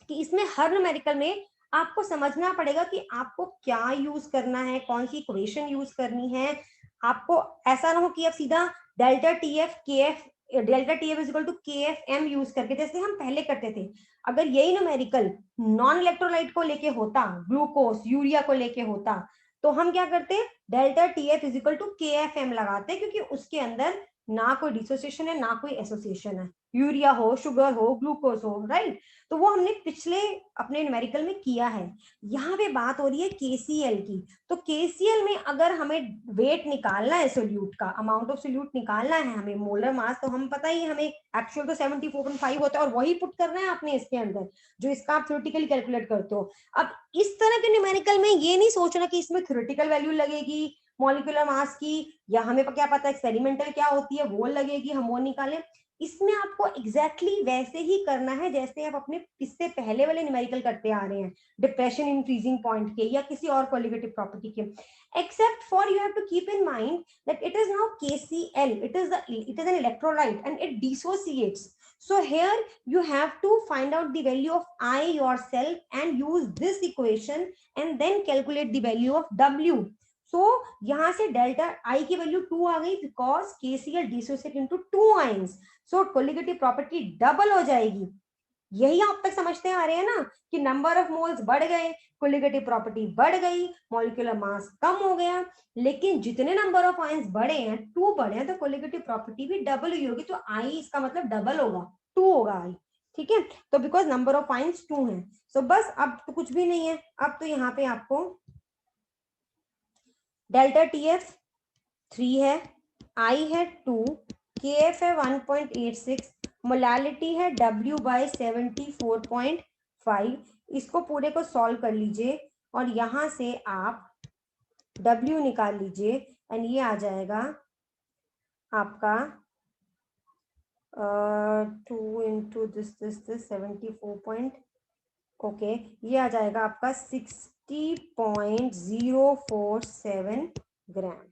कि इसमें हर न्यूमेरिकल में आपको समझना पड़ेगा कि आपको क्या यूज करना है कौन सी इक्वेशन यूज करनी है. आपको ऐसा ना हो कि आप सीधा delta TF is equal to KFM use करके जैसे हम पहले करते थे. अगर यही न्यूमेरिकल नॉन इलेक्ट्रोलाइट को लेके होता ग्लूकोज यूरिया को लेके होता तो हम क्या करते delta TF is equal to KFM लगाते क्योंकि उसके अंदर ना कोई डिसोसिएशन है ना कोई एसोसिएशन है. यूरिया हो, शुगर हो, ग्लूकोज हो, राइट। तो वो हमने पिछले अपने न्यूमेरिकल में किया है। यहाँ पे बात हो रही है केसीएल की। तो केसीएल में अगर हमें वेट निकालना है, सोल्यूट का अमाउंट ऑफ सोल्यूट निकालना है हमें, मोलर मास, तो हम पता ही है हमें एक्चुअल तो 74.5 होता है और वही पुट करना है आपने इसके अंदर, जो इसका आप थ्योरेटिकली कैलकुलेट करते हो। अब इस तरह के न्यूमेरिकल में ये नहीं सोचना कि इसमें थ्योरेटिकल वैल्यू लगेगी मॉलिक्यूलर मास की, या हमें क्या पता एक्सपेरिमेंटल क्या होती है वो लगेगी, हम वो निकालें। इसमें आपको एग्जैक्टली वैसे ही करना है जैसे आप अपने इससे पहले वाले न्यूमेरिकल करते आ रहे हैं, डिप्रेशन इन फ्रीजिंग पॉइंट के या किसी और कोलिगेटिव प्रॉपर्टी के, except for you have to keep in mind that it is now KCl, it is an electrolyte and it dissociates. So here you have to find out the value of I yourself and use this equation and then calculate the value of W. So यहाँ से delta I की value 2 आ गई because KCl dissociate into 2 ions, so colligative property double हो जाएगी। यही आप तक समझते आ रहे हैं ना कि नंबर ऑफ मोल्स बढ़ गए, कोलिगेटिव प्रॉपर्टी बढ़ गई, मॉलिक्यूलर मास कम हो गया, लेकिन जितने नंबर ऑफ आयंस बढ़े हैं, 2 बढ़े हैं, तो कोलिगेटिव प्रॉपर्टी भी डबल ही होगी। तो I इसका मतलब डबल होगा, 2 होगा I, ठीक है। तो बिकॉज नंबर ऑफ आयंस 2 है, सो बस अब तो कुछ भी नहीं है। अब तो यहाँ पे आपको डेल्टा TF 3 है, I है 2, KF है 1.86, मोलालिटी है W बाय 74.5। इसको पूरे को सॉल्व कर लीजिए और यहां से आप W निकाल लीजिए एंड ये आ जाएगा आपका 2 इंटू दिस 74. ओके, ये आ जाएगा आपका 60.047 ग्राम।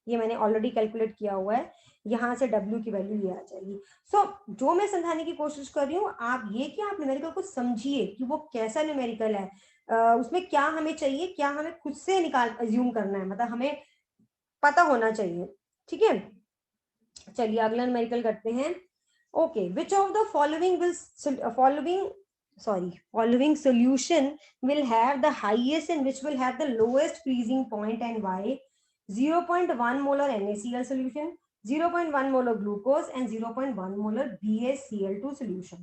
ये मैंने ऑलरेडी कैलकुलेट किया हुआ है, यहाँ से W की वैल्यू ये आ जाएगी। सो जो मैं समझाने की कोशिश कर रही हूँ, आप ये कि आप न्यूमेरिकल को समझिए कि वो कैसा न्यूमेरिकल है, उसमें क्या हमें चाहिए, क्या हमें खुद से निकाल अज्यूम करना है, मतलब हमें पता होना चाहिए, ठीक है। चलिए अगला न्यूमेरिकल करते हैं। Okay, which of the following solution will have the highest and which will have the lowest freezing point and why? 0.1 molar NaCl solution, 0.1 molar glucose and 0.1 molar BaCl2 solution.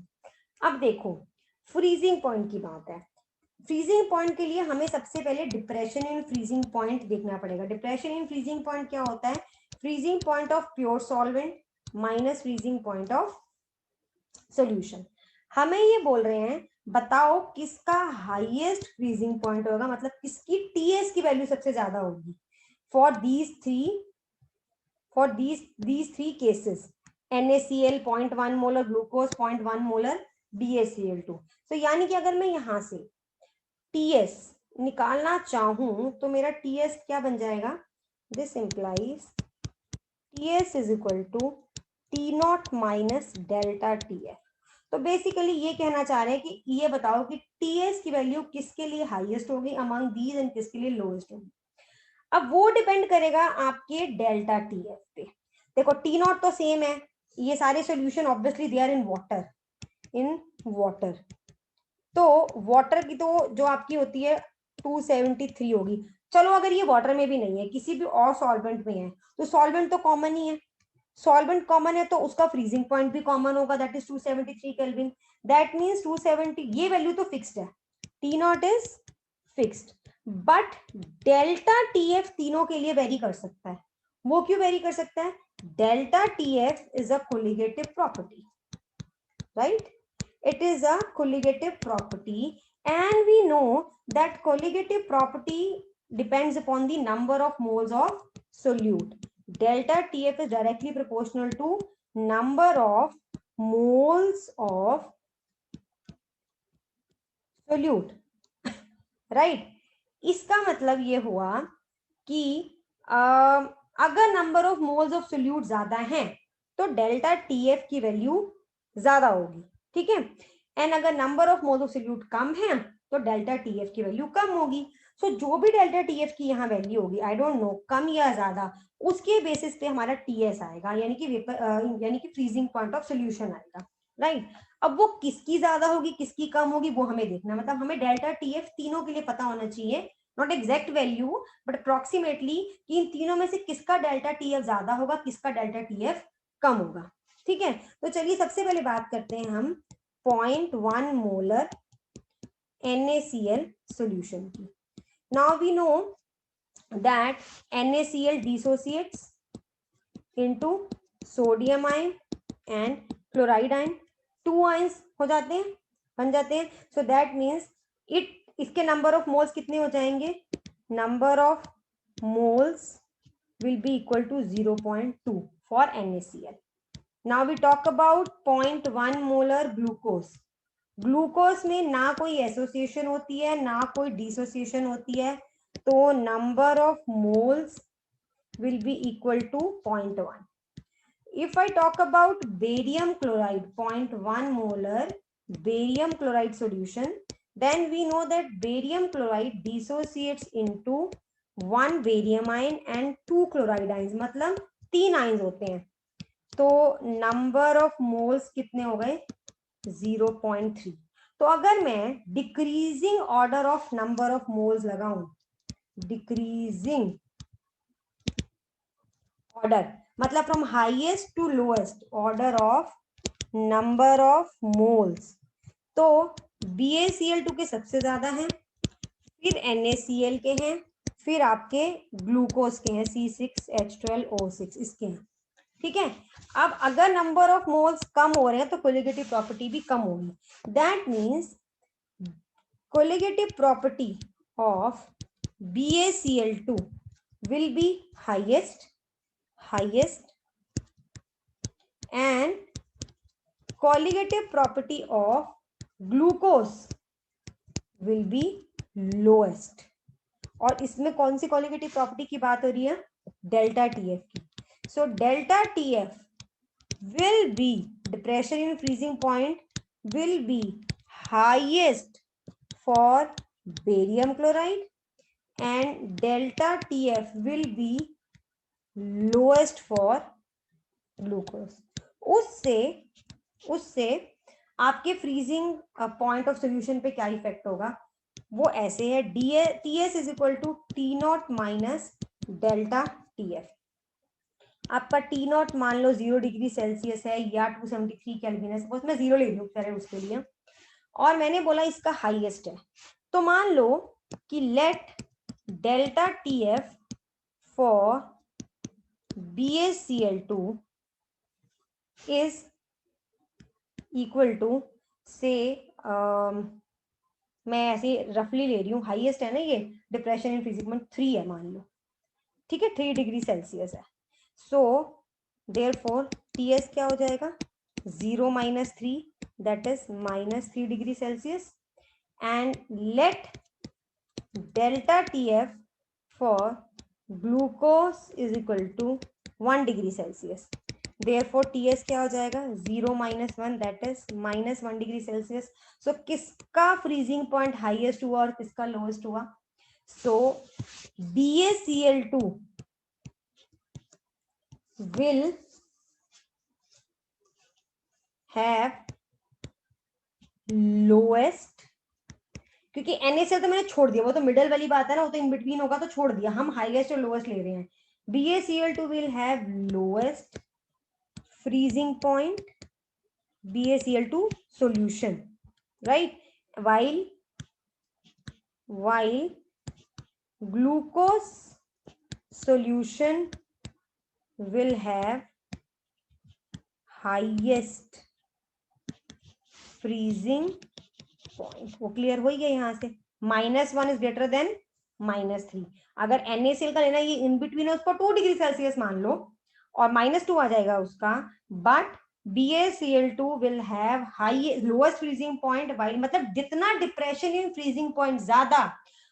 अब देखो फ्रीजिंग पॉइंट की बात है। Freezing point के लिए हमें सबसे पहले डिप्रेशन इन फ्रीजिंग पॉइंट देखना पड़ेगा। डिप्रेशन इन फ्रीजिंग पॉइंट क्या होता है? Freezing point of pure solvent minus freezing point of solution. हमें ये बोल रहे हैं बताओ किसका हाईएस्ट फ्रीजिंग पॉइंट होगा, मतलब किसकी टीएस की वैल्यू सबसे ज्यादा होगी for these three cases, NaCl 0.1 molar, glucose 0.1 molar, BaCl2। तो यानी कि अगर मैं यहां से टीएस निकालना चाहूं तो मेरा टीएस क्या बन जाएगा? This implies TS is equal to T0 minus delta TF। तो बेसिकली ये कहना चाह रहे हैं कि ये बताओ कि टीएस की वैल्यू किसके लिए हाईएस्ट होगी अमंग दीज एंड किसके लिए लोएस्ट होगी। अब वो डिपेंड करेगा आपके डेल्टा TF पे। देखो T0 तो सेम है, ये सारे solution obviously they are in water, तो वाटर की तो जो आपकी होती है 273 होगी। चलो अगर ये वाटर में भी नहीं है, किसी भी और सॉल्वेंट में है, तो सॉल्वेंट तो कॉमन ही है, सॉल्वेंट कॉमन है तो उसका फ्रीजिंग पॉइंट भी कॉमन होगा, that is 273 kelvin. That means 270, ये वैल्यू तो फिक्स्ड है, T0 is fixed, but delta TF तीनों के लिए वेरी कर सकता है। वो क्यों वेरी कर सकता है? Delta TF is a colligative property, right? It is a colligative property and we know that colligative property depends upon the number of moles of solute. Delta TF is directly proportional to number of moles of solute, right? इसका मतलब ये हुआ कि अगर number of moles of solute ज्यादा हैं तो delta TF की वैल्यू ज्यादा होगी, ठीक है। एंड अगर number of moles of solute कम है तो डेल्टा TF की वैल्यू कम होगी। सो जो भी डेल्टा TF की यहाँ वैल्यू होगी, आई डोंट नो कम या ज्यादा, उसके बेसिस पे हमारा TS आएगा, यानी कि फ्रीजिंग पॉइंट ऑफ सोल्यूशन आएगा, राइट। अब वो किसकी ज्यादा होगी किसकी कम होगी वो हमें देखना, मतलब हमें डेल्टा TF तीनों के लिए पता होना चाहिए, not exact value but approximately कि इन तीनों में से किसका डेल्टा TF ज्यादा होगा किसका डेल्टा TF कम होगा। ठीक है, तो चलिए सबसे पहले बात करते हैं हम 0.1 मोलर NaCl solution की. Now we know that NaCl dissociates into sodium ion and chloride ion. 2 ions हो जाते हैं, बन जाते हैं. So that means इसके number of moles कितने हो जाएंगे? Number of moles will be equal to 0.2 for NaCl. Now we talk about 0.1 molar glucose. Glucose में ना कोई एसोसिएशन होती है ना कोई डिसोसिएशन होती है, तो number of moles will be equal to 0.1. If I talk about barium chloride, 0.1 molar barium chloride solution, then we know that barium chloride dissociates into 1 barium ion and 2 chloride ions, मतलब 3 ions होते हैं. तो number of moles कितने हो गए? 0.3. तो अगर मैं decreasing order of number of moles लगाऊं, डिक्रीजिंग ऑर्डर मतलब from highest to lowest order of number of moles, तो BaCl2 के सबसे ज्यादा हैं, फिर NaCl के हैं, फिर आपके ग्लूकोज के हैं C6H12O6 इसके हैं. ठीक है, अब अगर नंबर ऑफ मोल्स कम हो रहे हैं तो कोलिगेटिव प्रॉपर्टी भी कम होगी. That means colligative property of BaCl2 will be highest and colligative property of glucose will be lowest. और इसमें कौन सी colligative property की बात हो रही है? डेल्टा TF की. So delta TF will be, the pressure in freezing point will be highest for barium chloride and delta TF will be lowest for glucose. उससे आपके फ्रीजिंग पॉइंट ऑफ सोल्यूशन पे क्या इफेक्ट होगा? वो ऐसे है, TS is equal to T0 minus delta TF. आपका T0 मान लो 0 डिग्री सेल्सियस है या 273 केल्विन है, सपोज मैं 0 ले लूं उसके लिए, और मैंने बोला इसका हाईएस्ट है, तो मान लो कि late delta TF for BaCl2 is equal to से मैं ऐसे रफली ले रही हूँ, हाईएस्ट है ना ये, डिप्रेशन इन फ्रीजिंग पॉइंट 3 है मान लो. ठीक है, 3 डिग्री सेल्सियस है. सो देयरफॉर TS क्या हो जाएगा? 0 minus 3, that is minus 3 degree Celsius. And let delta TF for glucose is equal to 1 degree Celsius. Therefore TS क्या हो जाएगा? 0 minus 1, that is minus 1 degree Celsius. So किसका freezing point highest हुआ और किसका लोएस्ट हुआ? सो BaCl2 will have lowest, क्योंकि NaCl तो मैंने छोड़ दिया, वो तो मिडल वाली बात है ना, वो तो इन बिटवीन होगा तो छोड़ दिया, हम हाईएस्ट और लोएस्ट ले रहे हैं. BaCl2 will have lowest freezing point BaCl2 solution, right? While glucose solution will have highest freezing point. वो क्लियर हो गया यहाँ से? -1 इज ग्रेटर देन -3. अगर NaCl का लेना, ये इन बिटवीन है, उसको 2 डिग्री सेल्सियस मान लो और -2 आ जाएगा उसका, but BaCl2 will have high lowest freezing point, while मतलब जितना डिप्रेशन इन फ्रीजिंग पॉइंट ज्यादा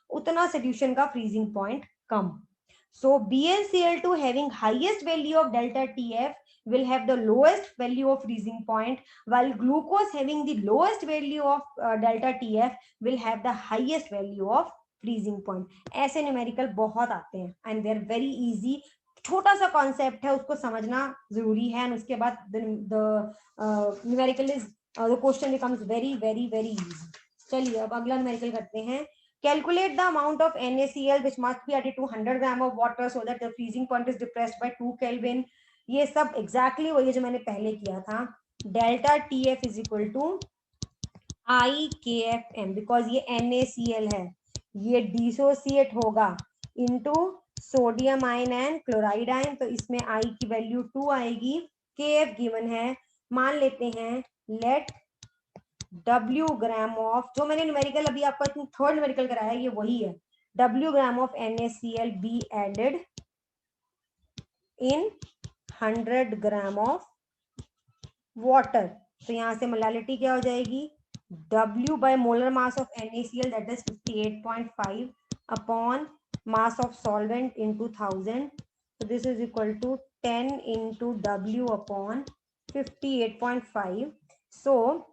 उतना सोल्यूशन का freezing point come. So BaCl2 having highest value of delta TF will have the lowest value of freezing point, while glucose having the lowest value of delta TF will have the highest value of freezing point. ऐसे numerical बहुत आते हैं and they are very easy. छोटा सा concept है, उसको समझना जरूरी है, और उसके बाद the numerical is the question becomes very very very easy. चलिए अब अगला न्यूमेरिकल करते हैं. Calculate the amount of NaCl which must be added to 100 gram of water so that the freezing point is depressed by 2 Kelvin. ये सब exactly वही है जो मैंने पहले किया था। Delta T F is equal to I K F M, because ये NaCl है, ये डिसोसिएट होगा into sodium ion and chloride ion, तो इसमें आई की वैल्यू 2 आएगी। के एफ गिवन है, मान लेते हैं लेट W ग्राम ऑफ, जो मैंने न्यूमेरिकल अभी आपका थर्ड न्यूमेरिकल कराया ये वही है, W gram of NaCl be added in 100 gram of water. तो यहां से मोलालिटी क्या हो जाएगी, W by molar mass of NaCl, that is 58.5 upon mass of solvent into 1000. So this is equal to 10 into W upon 58.5. So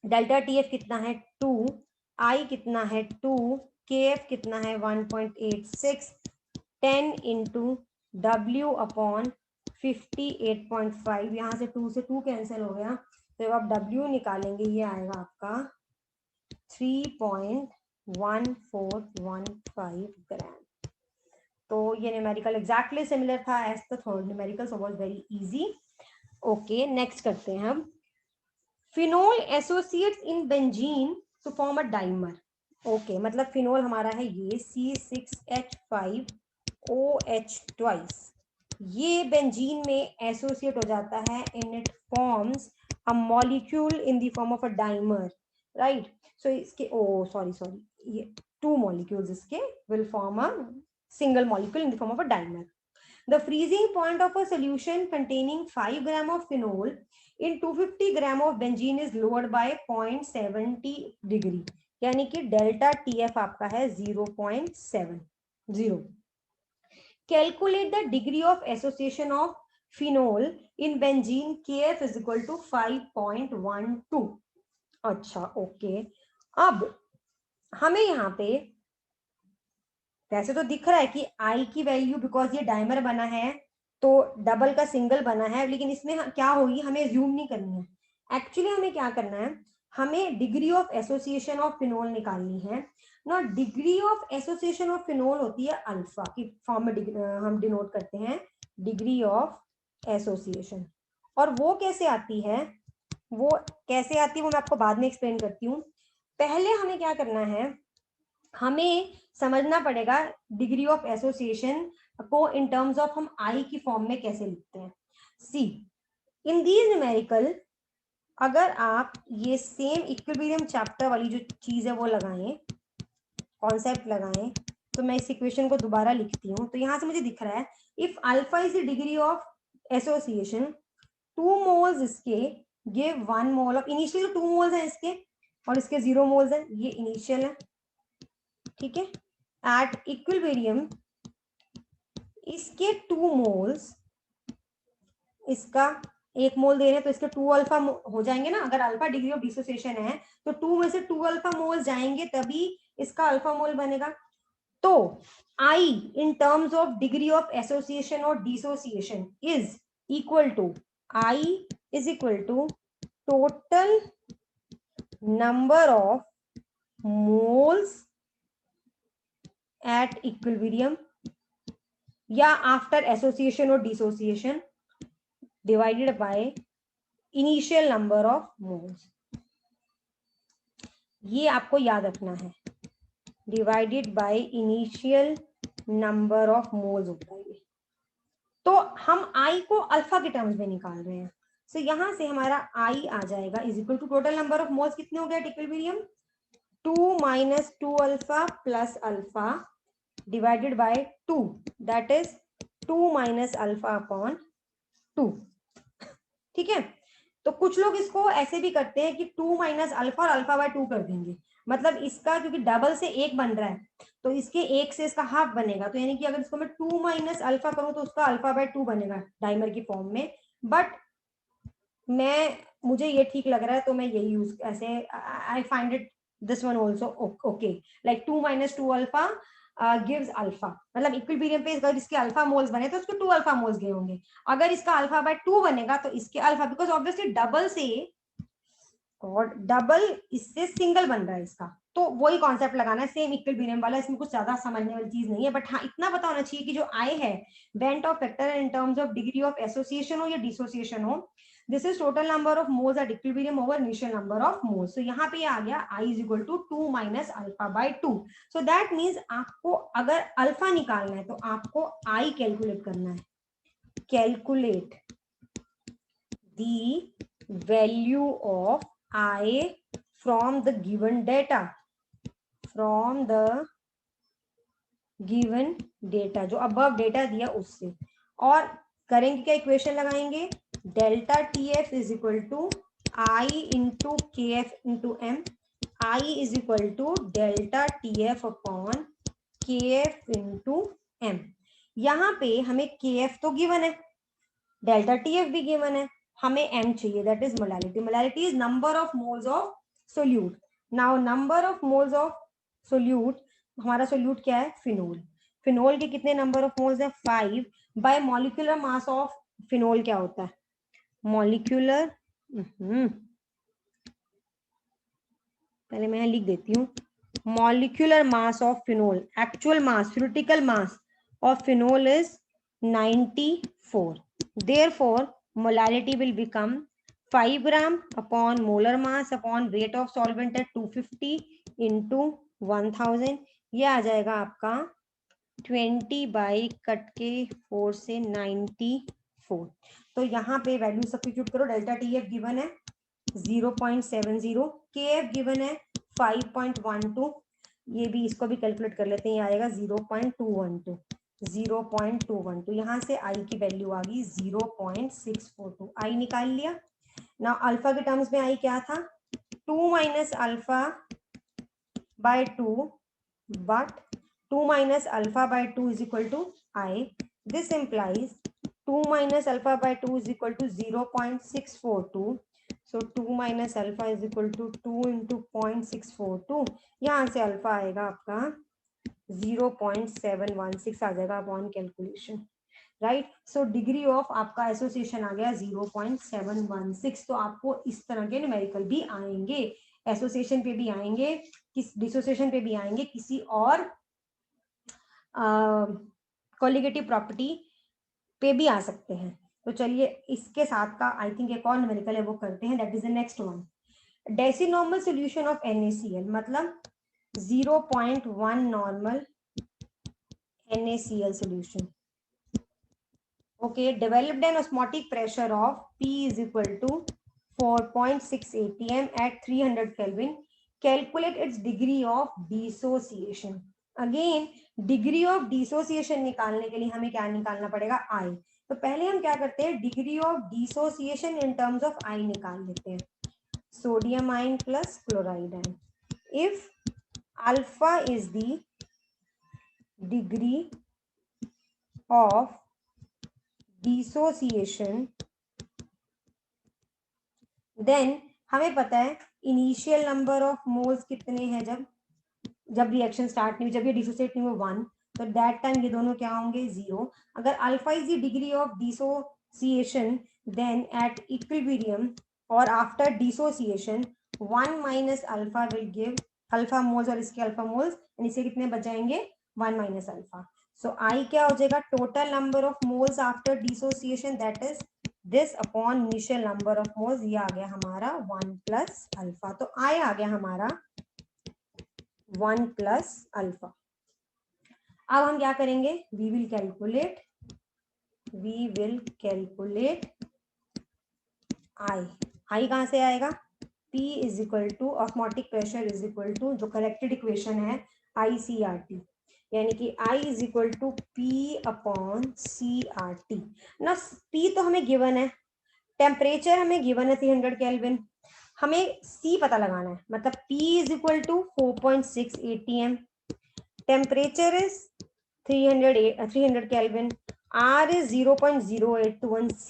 delta TF कितना है 2, I कितना है 2, KF कितना है 1.86, 10 into W upon 58.5, यहाँ से 2 से 2 कैंसिल हो गया, तो जब आप W निकालेंगे ये आएगा आपका 3.1415 ग्राम। तो ये न्यूमेरिकल एग्जैक्टली सिमिलर था as the third numerical, so was very easy. Okay, next करते हैं हम। Phenol associates in benzene to form a dimer. Okay, मतलब फिनोल हमारा है ये C6H5OH ट्वाइस, ये बेंजीन में एसोसिएट हो जाता है and it forms a molecule in the form of a dimer, right. So इसके सॉरी ये 2 मॉलिक्यूल्स इसके will form a single molecule in the form of a dimer. The freezing point of a solution containing 5 gram of phenol in 250 gram of benzene is lowered by 0.70 degree, यानी कि delta TF आपका है 0.70. Calculate the degree of association of phenol in benzene, KF is equal to 5.12. अच्छा, okay, अब हमें यहाँ पे वैसे तो दिख रहा है कि आई की वैल्यू, बिकॉज ये डायमर बना है तो डबल का सिंगल बना है, लेकिन इसमें क्या होगी हमें ज्यूम नहीं करनी है। एक्चुअली हमें क्या करना है, हमें degree of association of phenol निकालनी है ना। Degree of association of phenol होती है अल्फा की फॉर्म में, हम डिनोट करते हैं डिग्री ऑफ एसोसिएशन। और वो कैसे आती है, वो मैं आपको बाद में एक्सप्लेन करती हूँ। पहले हमें क्या करना है, हमें समझना पड़ेगा डिग्री ऑफ एसोसिएशन को इन टर्म्स ऑफ हम आई की फॉर्म में कैसे लिखते हैं। सी इन दीज न्यूमेरिकल, अगर आप ये सेम इक्विलिब्रियम चैप्टर वाली जो चीज है वो लगाएं, कॉन्सेप्ट लगाएं, तो मैं इस इक्वेशन को दोबारा लिखती हूँ। तो यहां से मुझे दिख रहा है if alpha is the degree of association, 2 moles इसके give 1 mole of, initial 2 moles है इसके और इसके 0 मोल्स है, ये इनिशियल है, ठीक है। एट इक्विलिब्रियम इसके 2 मोल्स, इसका 1 मोल दे रहे हैं तो इसके 2 अल्फा हो जाएंगे ना। अगर अल्फा डिग्री ऑफ डिसोसिएशन है तो 2 में से 2 अल्फा मोल्स जाएंगे तभी इसका अल्फा मोल बनेगा। तो I in terms of degree of association or dissociation is equal to I is equal to total number of moles at equilibrium या after association or dissociation divided by initial number of moles. ये आपको याद रखना है, divided by initial number of moles होता है ये। तो हम आई को अल्फा के टर्म्स में निकाल रहे हैं, सो यहां से हमारा आई आ जाएगा is equal to total number of moles कितने हो गया equilibrium, 2 minus 2 alpha plus alpha divided by 2, that is 2 minus alpha upon 2, ठीक है। तो कुछ लोग इसको ऐसे भी करते हैं कि 2 माइनस अल्फा और अल्फा बाय 2 कर देंगे, मतलब इसका क्योंकि डबल से 1 बन रहा है तो इसके 1 से इसका हाफ बनेगा, तो यानी कि अगर इसको मैं 2 माइनस अल्फा करूं तो उसका अल्फा बाय 2 बनेगा डाइमर की फॉर्म में। बट मुझे ये ठीक लग रहा है तो मैं यही यूज ऐसे, I find it this one also okay, like 2 minus 2 alpha gives alpha, मतलब इक्विलिब्रियम पे अगर इसके अल्फा मोल्स बने तो उसके 2 अल्फा मोल्स गए होंगे। अगर इसका अल्फा बाय 2 बनेगा तो इसके अल्फा, बिकॉज ऑब्वियसली डबल से और डबल इससे सिंगल बन रहा है इसका, तो वही कॉन्सेप्ट लगाना है, सेम इक्विलिब्रियम वाला, इसमें कुछ ज्यादा समझने वाली चीज नहीं है, बट हाँ इतना पता होना चाहिए कि जो आई है van't Hoff factor in terms of degree of association हो या डिसोसिएशन हो, this is total number of moles at equilibrium over initial number of moles. तो यहाँ पे आ गया I is equal to 2 minus alpha by 2। So that means आपको अगर अल्फा निकालना है तो आपको I कैलकुलेट करना है, calculate the value of I from the given data, from the given data, जो above data दिया उससे, और करेंगे क्या, इक्वेशन लगाएंगे, delta T F is equal to I into K F into M, I is equal to delta T F upon K F into M. यहाँ पे हमें के एफ तो गिवन है, डेल्टा टी एफ भी given है, हमें M चाहिए, that is molality. Molality is number of moles of solute. Now number of moles of solute, हमारा सोल्यूट क्या है, फिनोल। फिनोल के कितने नंबर ऑफ मोल्स है, 5 bye molecular mass of phenol क्या होता है, मॉलिक्यूलर, पहले मैं लिख देती हूँ, molecular mass of phenol, actual mass, theoretical mass of phenol is 94. Therefore molality will become 5 gram upon molar mass upon weight of solvent at 250 into 1000, ये आ जाएगा आपका 20 बाई कट के 4 से 94। तो यहाँ पे वैल्यू सब्स्टिट्यूट करो, डेल्टा टी एफ गिवन है 0.70, के एफ गिवन है 5.12, ये भी इसको भी कैलकुलेट कर लेते हैं, ये आएगा 0.212, 0.212, यहाँ से आई की वैल्यू आ गई 0.642, आई निकाल लिया ना। अल्फा के टर्म्स में आई क्या था, 2 minus alpha by 2, but 2 minus alpha by 2 is equal to I. This implies 2 minus alpha by 2 is equal to 0.642. So 2 minus alpha is equal to 2 into 0.642. यहाँ से अल्फा आएगा आपका 0.716 आ जाएगा upon calculation, right. So degree of आपका association आ गया 0.716। तो आपको इस तरह के न्यूमेरिकल भी आएंगे, एसोसिएशन पे भी आएंगे, किस डिसोसिएशन पे भी आएंगे, किसी और कोलिगेटिव प्रॉपर्टी पे भी आ सकते हैं। तो चलिए इसके साथ का आई थिंक एक और न्यूमेरिकल है वो करते हैं, that is the next one. Decinormal solution of NaCl, मतलब 0.1 normal NaCl solution. Okay, developed an osmotic pressure of P is equal to 4.6 atm at 300 Kelvin. Calculate its degree of dissociation. Again, degree of dissociation निकालने के लिए हमें क्या निकालना पड़ेगा, आई। तो पहले हम क्या करते हैं, degree of dissociation in terms of I निकाल लेते हैं, sodium ion plus chloride ion. If alpha is the degree of dissociation, then हमें पता है इनिशियल नंबर ऑफ मोल्स कितने हैं, जब रिएक्शन स्टार्ट नहीं, जब ये डिसोसिएट नहीं हुआ 1, तो दैट टाइम ये दोनों क्या होंगे, 0। अगर alpha is the degree of dissociation, then at equilibrium और after dissociation 1 minus alpha will give alpha moles, और इसके अल्फा मोल्स, इसे कितने बच जाएंगे, 1 माइनस अल्फा। सो आई क्या हो जाएगा, total number of moles after dissociation, that is this upon initial number of moles, ये आ गया हमारा 1 प्लस अल्फा। तो आई आ गया हमारा 1 प्लस अल्फा। अब हम क्या करेंगे, वी विल कैलकुलेट आई कहां से आएगा, P is equal to osmotic pressure is equal to, जो करेक्टेड इक्वेशन है ICRT, यानी कि I is equal to P upon CRT ना। P तो हमें गिवन है, टेम्परेचर हमें गिवन है 300 केल्विन, हमें C पता लगाना है, मतलब P is equal to 4.6 atm, temperature is 300 kelvin, R is 0.0821, C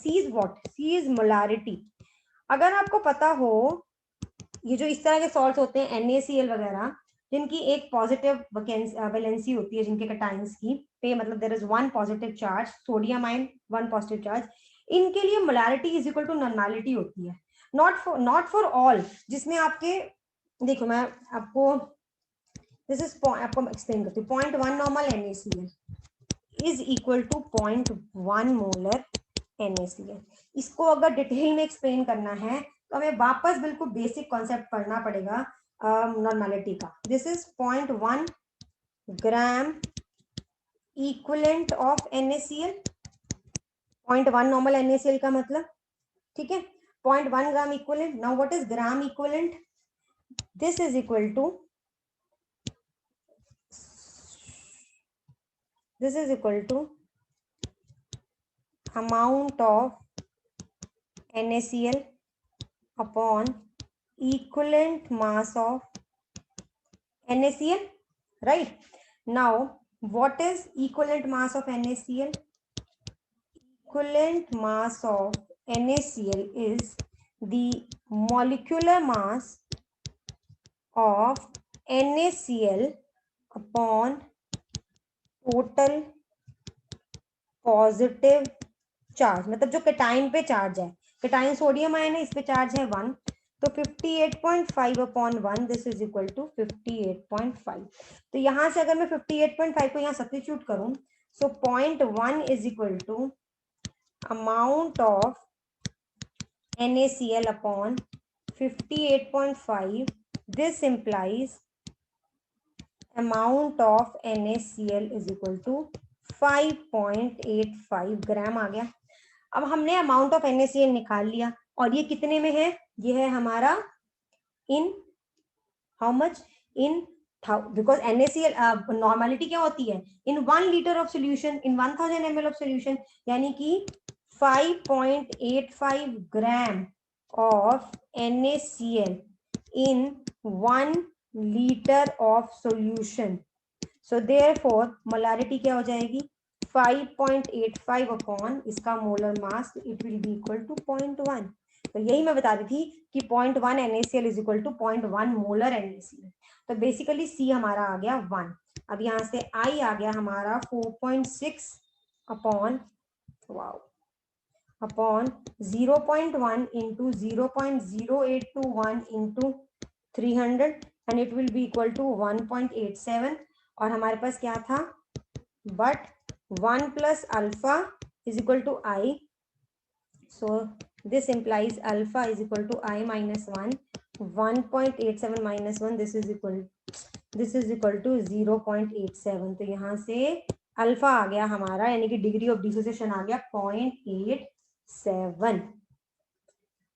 is what, C is molarity. अगर आपको पता हो, ये जो इस तरह के सॉल्ट्स होते हैं NaCl वगैरह, जिनकी एक पॉजिटिव वैलेंसी होती है, जिनके कैटायंस की पे, मतलब there is 1 positive charge, sodium ion 1 positive charge, इनके लिए molarity is equal to normality होती है, नॉट फॉर ऑल, जिसमें आपके देखो मैं आपको दिस इज आपको एक्सप्लेन करती हूँ. 0.1 normal NaCl is equal to 0.1 molar NaCl. इसको अगर डिटेल में एक्सप्लेन करना है तो हमें वापस बिल्कुल बेसिक कॉन्सेप्ट पढ़ना पड़ेगा नॉर्मलिटी का. This is 0.1 gram equivalent of NaCl. 0.1 normal NaCl का मतलब, ठीक है, 0.1 gram equivalent. Now what is gram equivalent? This is equal to amount of NaCl upon equivalent mass of NaCl, right? Now what is equivalent mass of NaCl? Equivalent mass of NaCl is the molecular mass of NaCl upon total positive charge. मतलब जो cation पे charge है, cation sodium ion है, इस पे charge है 1, तो 58.5 upon 1 this is equal to 58.5. तो यहां से अगर मैं 58.5 को यहाँ सब्स्टिट्यूट करूं, so 0.1 is equal to amount of NaCl upon 58.5. This implies amount of NaCl is equal to 5.85 gram आ गया. अब हमने अमाउंट ऑफ NaCl निकाल लिया और ये कितने में है? ये है हमारा in how much? In because NaCl normality क्या होती है? इन 1 litre of solution, in 1000 ml of solution, यानी कि 5.85 ग्राम of NaCl in 1 liter of solution. So therefore molarity क्या हो जाएगी? 5.85 अपॉन इसका molar mass, it will be equal to 0.1. तो यही मैं बता रही थी कि 0.1 NaCl is equal to 0.1 molar NaCl. तो बेसिकली C हमारा आ गया 1. अब यहां से I आ गया हमारा 4.6 upon upon 0.1 into 0.0821 into 300 and it will be equal to 1.87. और हमारे पास क्या था? But 1 plus alpha is equal to I. So this implies alpha is equal to I minus 1. 1.87 minus 1 this is equal to 0.87. तो यहाँ से alpha आ गया हमारा, यानी कि डिग्री ऑफ डिसोसिएशन आ गया 0.87.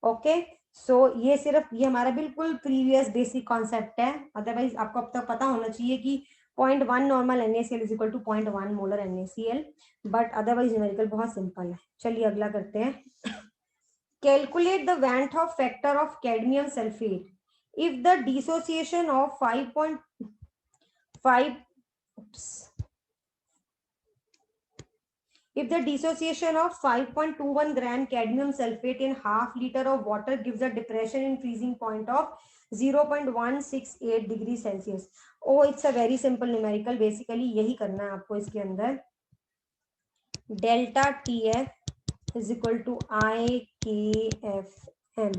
ओके, सो ये सिर्फ ये हमारा बिल्कुल प्रीवियस बेसिक कॉन्सेप्ट है. अदरवाइज आपको अब तक पता होना चाहिए कि 0.1 normal NaCl is equal to 0.1 molar NaCl. But otherwise numerical बहुत सिंपल है. चलिए अगला करते हैं. Calculate the van't Hoff factor of cadmium sulphate if the dissociation of 5.5 if the dissociation of 5.21 gram cadmium sulfate in half liter of water gives a depression in freezing point of 0.168 degree Celsius. Oh, it's a very simple numerical. Basically यही करना है आपको इसके अंदर. Delta TF is equal to IKFM.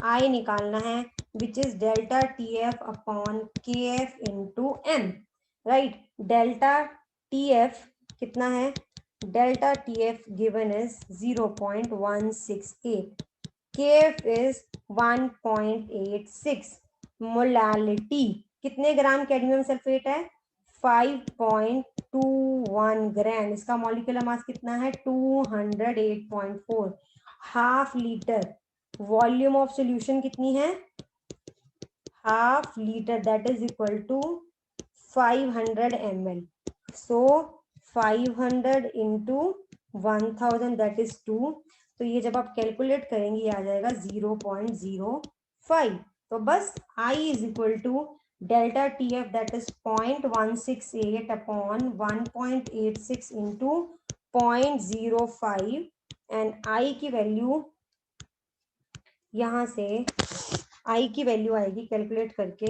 I निकालना है which is delta TF upon KF into M. Right? Delta TF कितना है? Delta TF given is 0.168. KF is 1.86. Molality कितने ग्राम कैडमियम सल्फेट है? 5.21 ग्राम. इसका मॉलिक्यूलर मास कितना है? 208.4. Half litre. Volume of solution कितनी है? Half litre. That is equal to 500 ml. So 500 into 1000 that is 2. तो ये जब आप कैलकुलेट करेंगे ये आ जाएगा 0.05. तो बस I is equal to delta TF that is 0.168 upon 1.86 into 0.05 and I की वैल्यू यहां से I की वैल्यू आएगी कैलकुलेट करके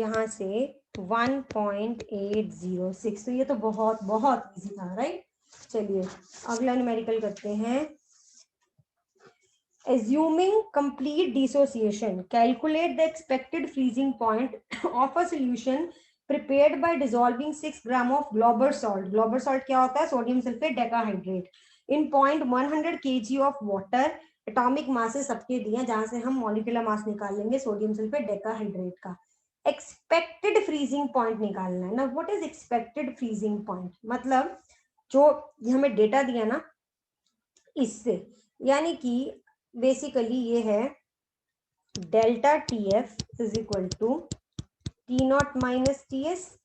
यहां से 1.806. तो ये तो बहुत बहुत इजी था, राइट? चलिए अगला न्यूमेरिकल करते हैं. Assuming complete dissociation, calculate the expected freezing point of a solution prepared by dissolving 6 gram of Glauber salt. Glauber salt क्या होता है? Sodium sulphate decahydrate in 0.100 kg of water. Atomic masses सबके दिए जहां से हम मॉलिक्यूलर मास निकाल लेंगे सोडियम सल्फेट डेकाहाइड्रेट का. एक्सपेक्टेड फ्रीजिंग पॉइंट निकालना है ना. What is expected freezing point? मतलब जो हमें डेटा दिया ना इससे, यानी कि बेसिकली ये है delta T F is equal to T not minus T S.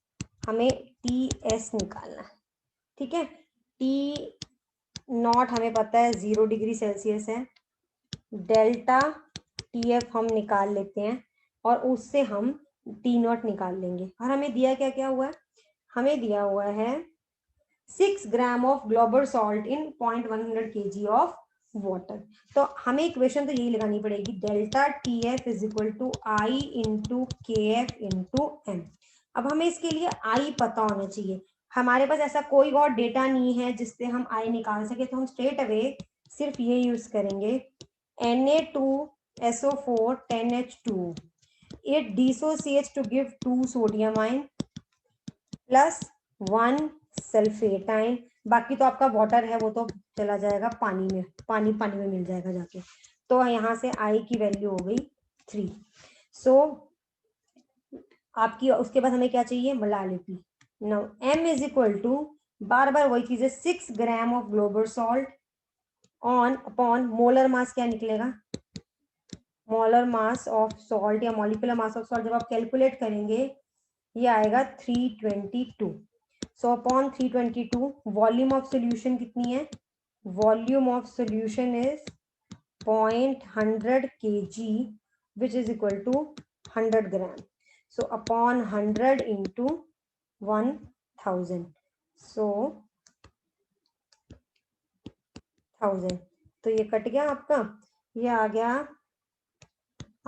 हमें टी एस निकालना है. ठीक है, टी नॉट हमें पता है 0 डिग्री सेल्सियस है. डेल्टा टी एफ हम निकाल लेते हैं और उससे हम टी नॉट निकाल लेंगे. और हमें दिया क्या क्या हुआ है? हमें दिया हुआ है 6 gram of Glauber salt in 0.100 kg of water. तो हमें इक्वेशन तो यही लगानी पड़ेगी, delta T F is equal to I into K F into M. अब हमें इसके लिए आई पता होना चाहिए. हमारे पास ऐसा कोई और डेटा नहीं है जिससे हम आई निकाल सके, तो हम स्ट्रेट अवे सिर्फ ये यूज करेंगे Na2SO4 10H2. It dissociates to give 2 sodium ion plus 1 sulphate ion. बाकी तो आपका वाटर है वो तो चला जाएगा पानी में, पानी पानी में मिल जाएगा जाके. तो यहाँ से आई की वैल्यू हो गई 3. सो आपकी उसके बाद हमें क्या चाहिए? Molality. Now M is equal to, बार बार वही चीज है, 6 gram of Glauber salt on upon molar mass. क्या निकलेगा? मोलर मास ऑफ सॉल्ट या मॉलिक्यूलर मास ऑफ सॉल्ट जब आप कैलकुलेट करेंगे ये आएगा 322. So upon 322 volume of solution कितनी है? Volume of solution is 0.100 kg which is equal to 100 gram. So upon 100 into 1000. So 1000. तो ये कट गया आपका, ये आ गया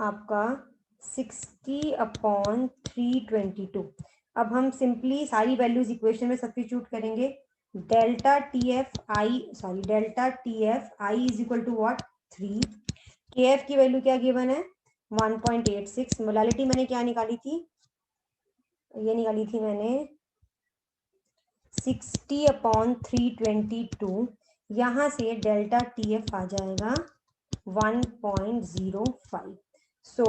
आपका 60 अपॉन 322. अब हम सिंपली सारी वैल्यूज इक्वेशन में सब्स्टिट्यूट करेंगे. Delta T F I is equal to what? 3. K F की वैल्यू क्या गिवन है? 1.86. मोलालिटी मैंने क्या निकाली थी? ये निकाली थी मैंने 60 अपॉन 322. यहाँ से डेल्टा टी एफ आ जाएगा 1.05. सो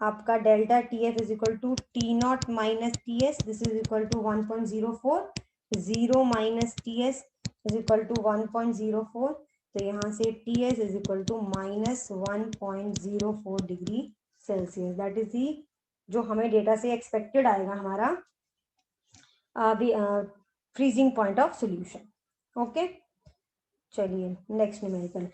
आपका delta T F is equal to T not minus T S. This is equal to 1.04. 0 minus T S is equal to 1.04. तो यहाँ से T S is equal to minus 1.04 degree Celsius. That is the जो हमें data से expected आएगा हमारा freezing point of solution. Okay, चलिए next numerical.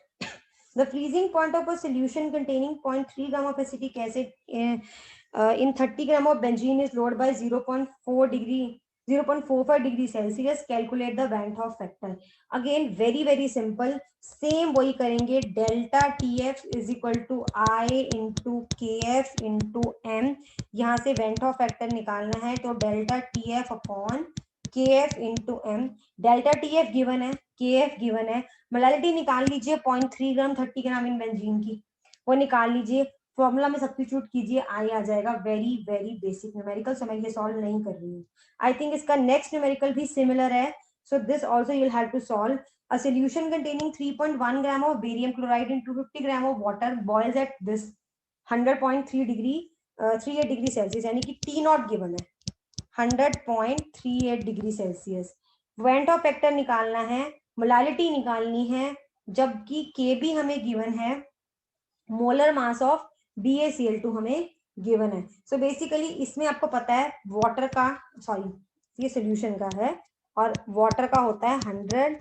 The freezing point of a solution containing 0.3 gram of acetic acid in 30 gram of benzene is lowered by 0.45 degree Celsius. Calculate the Van Hoff factor. Again very simple. Same वही करेंगे. Delta TF is equal to I into KF into M. यहाँ से Van Hoff factor निकालना है तो delta TF upon KF into M. Delta TF given है, KF given है. Molality निकाल लीजिए 0.3 ग्राम 30 ग्राम इन बेंजीन की, वो निकाल लीजिए. फॉर्मूला में सब्स्टिट्यूट कीजिए, आई आ जाएगा. Very basic numerical. सो मैं ये सॉल्व नहीं कर रही हूँ. आई थिंक इसका नेक्स्ट न्यूमेरिकल भी सिमिलर है. So this also you will have to solve. A solution containing 3.1 gram of barium chloride in 250 gram of water boils at this 100.3 degree 38 degree Celsius. यानी कि T not given है 100.38 degree Celsius. Went Hoff factor निकालना है, molality निकालनी है, जबकि के भी हमें गिवन है. मोलर मास ऑफ BaCl2 हमें गिवन है. सो बेसिकली इसमें आपको पता है वाटर का, सॉरी ये सोल्यूशन का है और वाटर का होता है 100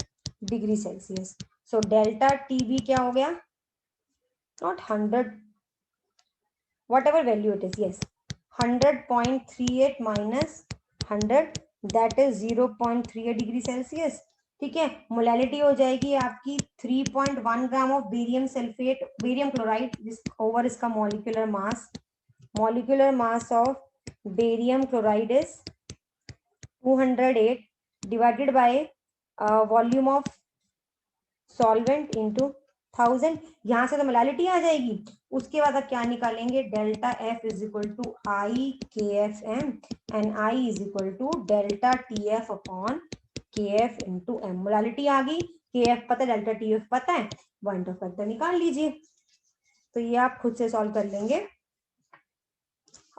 degree Celsius. So delta T B क्या हो गया? Not 100, whatever value it is, yes 100.38 minus 100 that is 0.38 degree Celsius. ठीक है, मोलालिटी हो जाएगी आपकी 3.1 gram of barium sulphate, barium chloride over इसका molecular mass of barium chloride is 208 divided by volume of solvent into 1000, यहाँ से तो molality आ जाएगी। उसके बाद अब क्या निकालेंगे, delta F is equal to I K F M and I is equal to delta T F upon K F into M. Molality आ गई, के एफ पता है, डेल्टा टी एफ पता है, पॉइंट ऑफ फैक्टर निकाल लीजिए। तो ये आप खुद से सॉल्व कर लेंगे।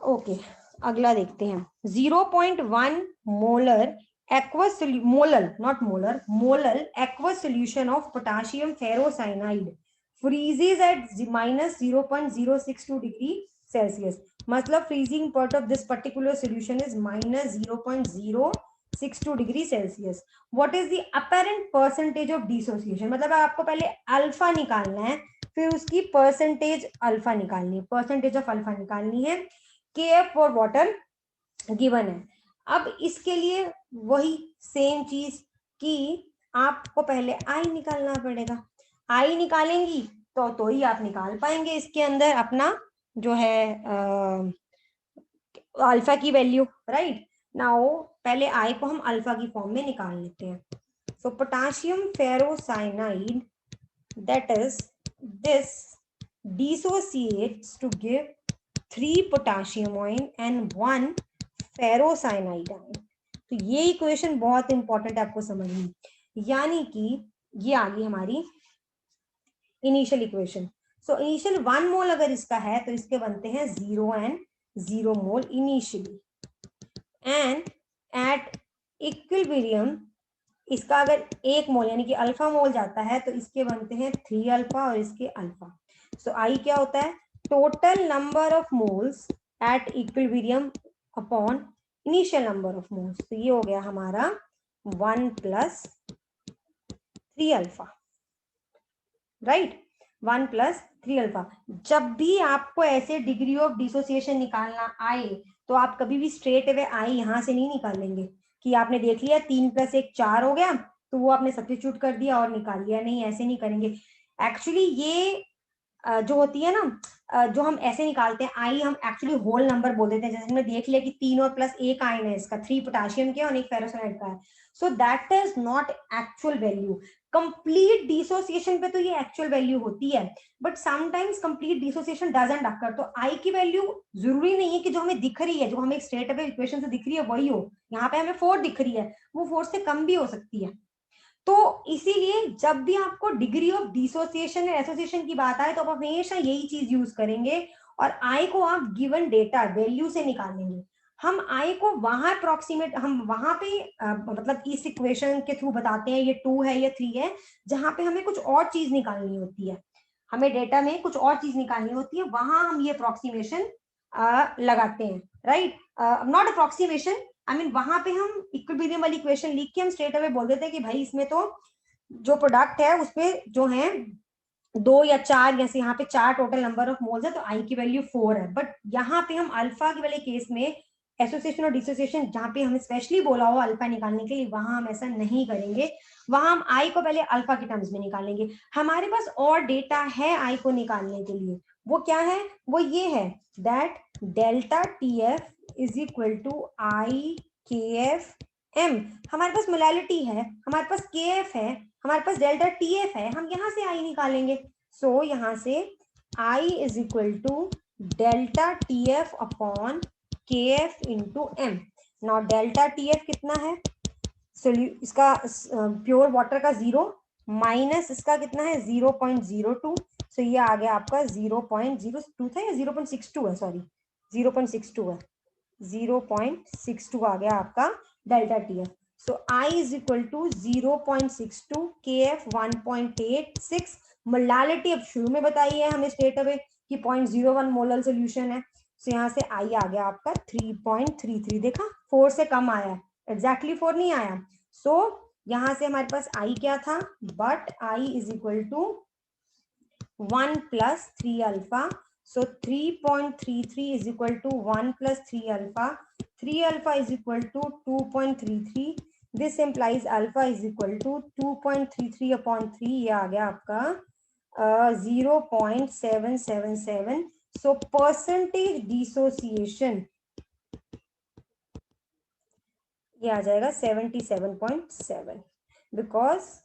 ओके, अगला देखते हैं। 0.1 molar aqueous molar, not molar, molar aqueous solution of potassium ferrocyanide freezes at minus 0.062 degree Celsius. मतलब freezing point of this particular solution is minus 0.062 degree Celsius. What is the apparent percentage of dissociation? मतलब आपको पहले alpha निकालना है, फिर उसकी percentage alpha निकालनी है, परसेंटेज ऑफ अल्फा निकालनी है। के एफ फॉर वाटर गिवन है। अब इसके लिए वही सेम चीज कि आपको पहले आई निकालना पड़ेगा। आई निकालेंगी तो ही आप निकाल पाएंगे इसके अंदर अपना जो है अल्फा की वैल्यू, राइट। नाउ पहले आई को हम अल्फा की फॉर्म में निकाल लेते हैं। So potassium ferrocyanide that is this dissociates to give 3 potassium ion and 1 ferrocyanide ion. तो ये इक्वेशन बहुत इंपॉर्टेंट है आपको समझनी, यानी कि ये आ गई हमारी इनिशियल इक्वेशन। सो इनिशियल 1 मोल अगर इसका है तो इसके बनते हैं 0 and 0 mole initially, and at equilibrium इसका अगर 1 मोल यानी कि अल्फा मोल जाता है तो इसके बनते हैं 3 अल्फा और इसके अल्फा। सो आई क्या होता है, total number of moles at equilibrium upon initial number of moles. तो ये हो गया हमारा 1 plus 3 alpha, right, 1 plus 3 alpha. जब भी आपको ऐसे डिग्री ऑफ डिसोसिएशन निकालना आए तो आप कभी भी स्ट्रेट अवे आई यहां से नहीं निकालेंगे कि आपने देख लिया 3 + 1 4 हो गया तो वो आपने सब्स्टिट्यूट कर दिया और निकाल लिया, नहीं, ऐसे नहीं करेंगे। एक्चुअली ये जो होती है ना, जो हम ऐसे निकालते हैं आई, हम एक्चुअली होल नंबर बोल देते हैं। जैसे हमने देख लिया कि 3 और प्लस 1 आयन है, इसका 3 पोटाशियम के और 1 फेरोसाइनाइड का है। So that is not actual value. Complete dissociation पे तो ये एक्चुअल वैल्यू होती है, but sometimes complete dissociation doesn't occur. तो आई की वैल्यू जरूरी नहीं है कि जो हमें दिख रही है, जो हमें स्ट्रेट अवे इक्वेशन से दिख रही है वही हो। यहाँ पे हमें 4 दिख रही है, वो 4 से कम भी हो सकती है। तो इसीलिए जब भी आपको डिग्री ऑफ डिसोसिएशन या एसोसिएशन की बात आए तो आप हमेशा यही चीज यूज करेंगे और आई को आप गिवन डेटा वैल्यू से निकालेंगे। हम आई को वहां अप्रोक्सीमेट, हम वहां पे मतलब इस इक्वेशन के थ्रू बताते हैं ये 2 है या 3 है, जहां पे हमें कुछ और चीज निकालनी होती है, हमें डेटा में कुछ और चीज निकालनी होती है, वहां हम ये अप्रोक्सीमेशन लगाते हैं, right. Not approximation, I mean वहां पे हम इक्विलिब्रियम वाली इक्वेशन लिख के हम स्ट्रेट अवे बोल देते हैं कि भाई इसमें तो जो प्रोडक्ट है उसपे जो है 2 या 4, जैसे यहाँ पे 4 टोटल नंबर ऑफ मोल्स है तो आई की वैल्यू 4 है। बट यहाँ पे हम अल्फा के वाले केस में एसोसिएशन और डिसोसिएशन जहाँ पे हमें स्पेशली बोला हो अल्फा निकालने के लिए, वहां हम ऐसा नहीं करेंगे। वहां हम आई को पहले अल्फा के टर्म्स में निकालेंगे। हमारे पास और डेटा है आई को निकालने के लिए, वो क्या है, वो ये है that delta T F is equal to I K F M. हमारे पास मोलैलिटी है, हमारे पास के एफ है, हमारे पास डेल्टा टी एफ है, हम यहाँ से आई निकालेंगे। सो यहाँ से I is equal to delta T F upon K F into M. Now delta T F कितना है, इसका प्योर वाटर का 0 माइनस इसका कितना है 0.02। सो ये आ गया आपका 0.02 था या 0.62 है, सॉरी 0.62 है, 0.62 आ गया आपका delta T F. So I is equal to 0.62, K F 1.86। Molality अब शुरू में बताई है हमें स्ट्रेट अवे कि 0.01 मोलर सोल्यूशन है। सो यहाँ से आई आ गया आपका 3.33। देखा 4 से कम आया, एग्जैक्टली 4 नहीं आया। सो यहाँ से हमारे पास आई क्या था, but I is equal to 1 plus 3 alpha. So 3.33 is equal to 1 plus 3 alpha. 3 alpha is equal to 2.33. This implies alpha is equal to 2.33 upon 3. ये आ गया आपका 0.777. So percentage dissociation ये आ जाएगा 77.7 because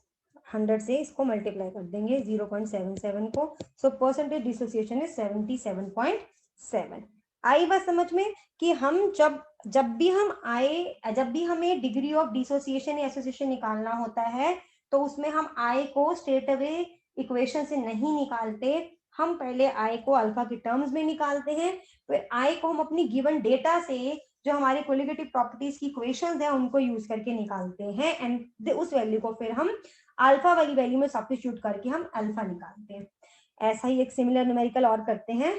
100 से इसको मल्टीप्लाई कर देंगे 0.77 को, सो परसेंटेज डिसोसिएशन इज 77.7। आई बात समझ में कि हम जब भी हमें डिग्री ऑफ डिसोसिएशन या एसोसिएशन निकालना होता है तो उसमें हम आई को स्ट्रेट अवे इक्वेशन से नहीं निकालते, हम पहले आई को अल्फा के टर्म्स में निकालते हैं, फिर आई को हम अपनी गिवन डेटा से जो हमारे कोलिगेटिव प्रॉपर्टीज की इक्वेशंस है उनको यूज करके निकालते हैं, एंड उस वैल्यू को फिर हम अल्फा वाली वैल्यू में सब्स्टिट्यूट करके हम अल्फा निकालते हैं। ऐसा ही एक सिमिलर न्यूमेरिकल और करते हैं।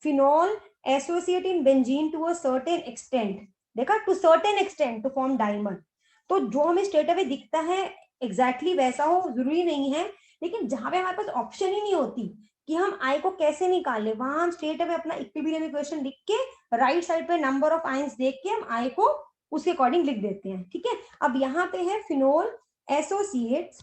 Phenol associate in benzene to a certain extent, देखा, to certain extent to form dimer. तो जो हमें स्ट्रेट अवे दिखता है एग्जैक्टली वैसा हो जरूरी नहीं है, लेकिन जहां पे हमारे पास ऑप्शन ही नहीं होती कि हम आई को कैसे निकालें, वहां हम स्ट्रेट अवे अपना इक्विलिब्रियम इक्वेशन लिख के राइट साइड पे नंबर ऑफ आयंस देख के हम आई को उसके अकॉर्डिंग लिख देते हैं। ठीक है, अब यहाँ पे है phenol associates,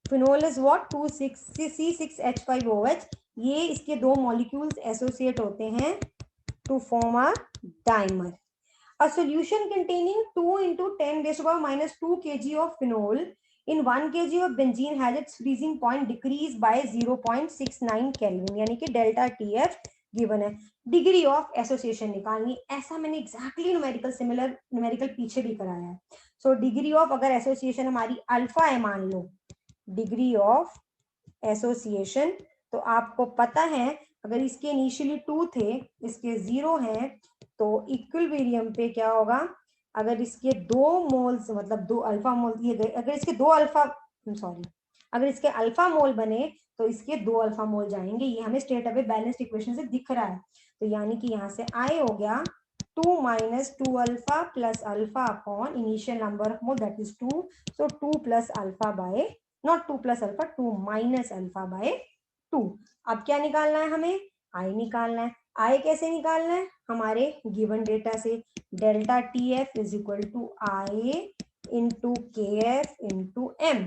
phenol is what 2,6C6H5OH, ये इसके दो मॉलिक्यूल्स एसोसिएट होते हैं to form a dimer. A solution containing 2 into 10 raised to power minus 2 kg of phenol in 1 kg of benzene has its freezing point decreased by 0.69 Kelvin, यानी कि delta TF given है। Degree of association निकालनी, ऐसा मैंने exactly numerical similar numerical पीछे भी कराया है। सो डिग्री ऑफ अगर एसोसिएशन हमारी अल्फा है, मान लो डिग्री ऑफ एसोसिएशन, तो आपको पता है अगर इसके इनिशियली 2 थे, इसके 0 हैं, तो इक्विलिब्रियम पे क्या होगा, अगर इसके 2 मोल्स मतलब 2 अल्फा मोल दिए गए, अगर इसके 2 अल्फा सॉरी अगर इसके अल्फा मोल बने तो इसके 2 अल्फा मोल जाएंगे। ये हमें स्ट्रेट अवे बैलेंस्ड इक्वेशन से दिख रहा है। तो यानी कि यहाँ से आई हो गया 2 minus 2 alpha plus alpha upon initial number of mole, that is 2, so 2 plus alpha by, not 2 plus alpha, 2 minus alpha by 2। अब क्या निकालना है हमें, आई निकालना है। आई कैसे निकालना है, हमारे गिवन डेटा से delta T F is equal to I into K F into M.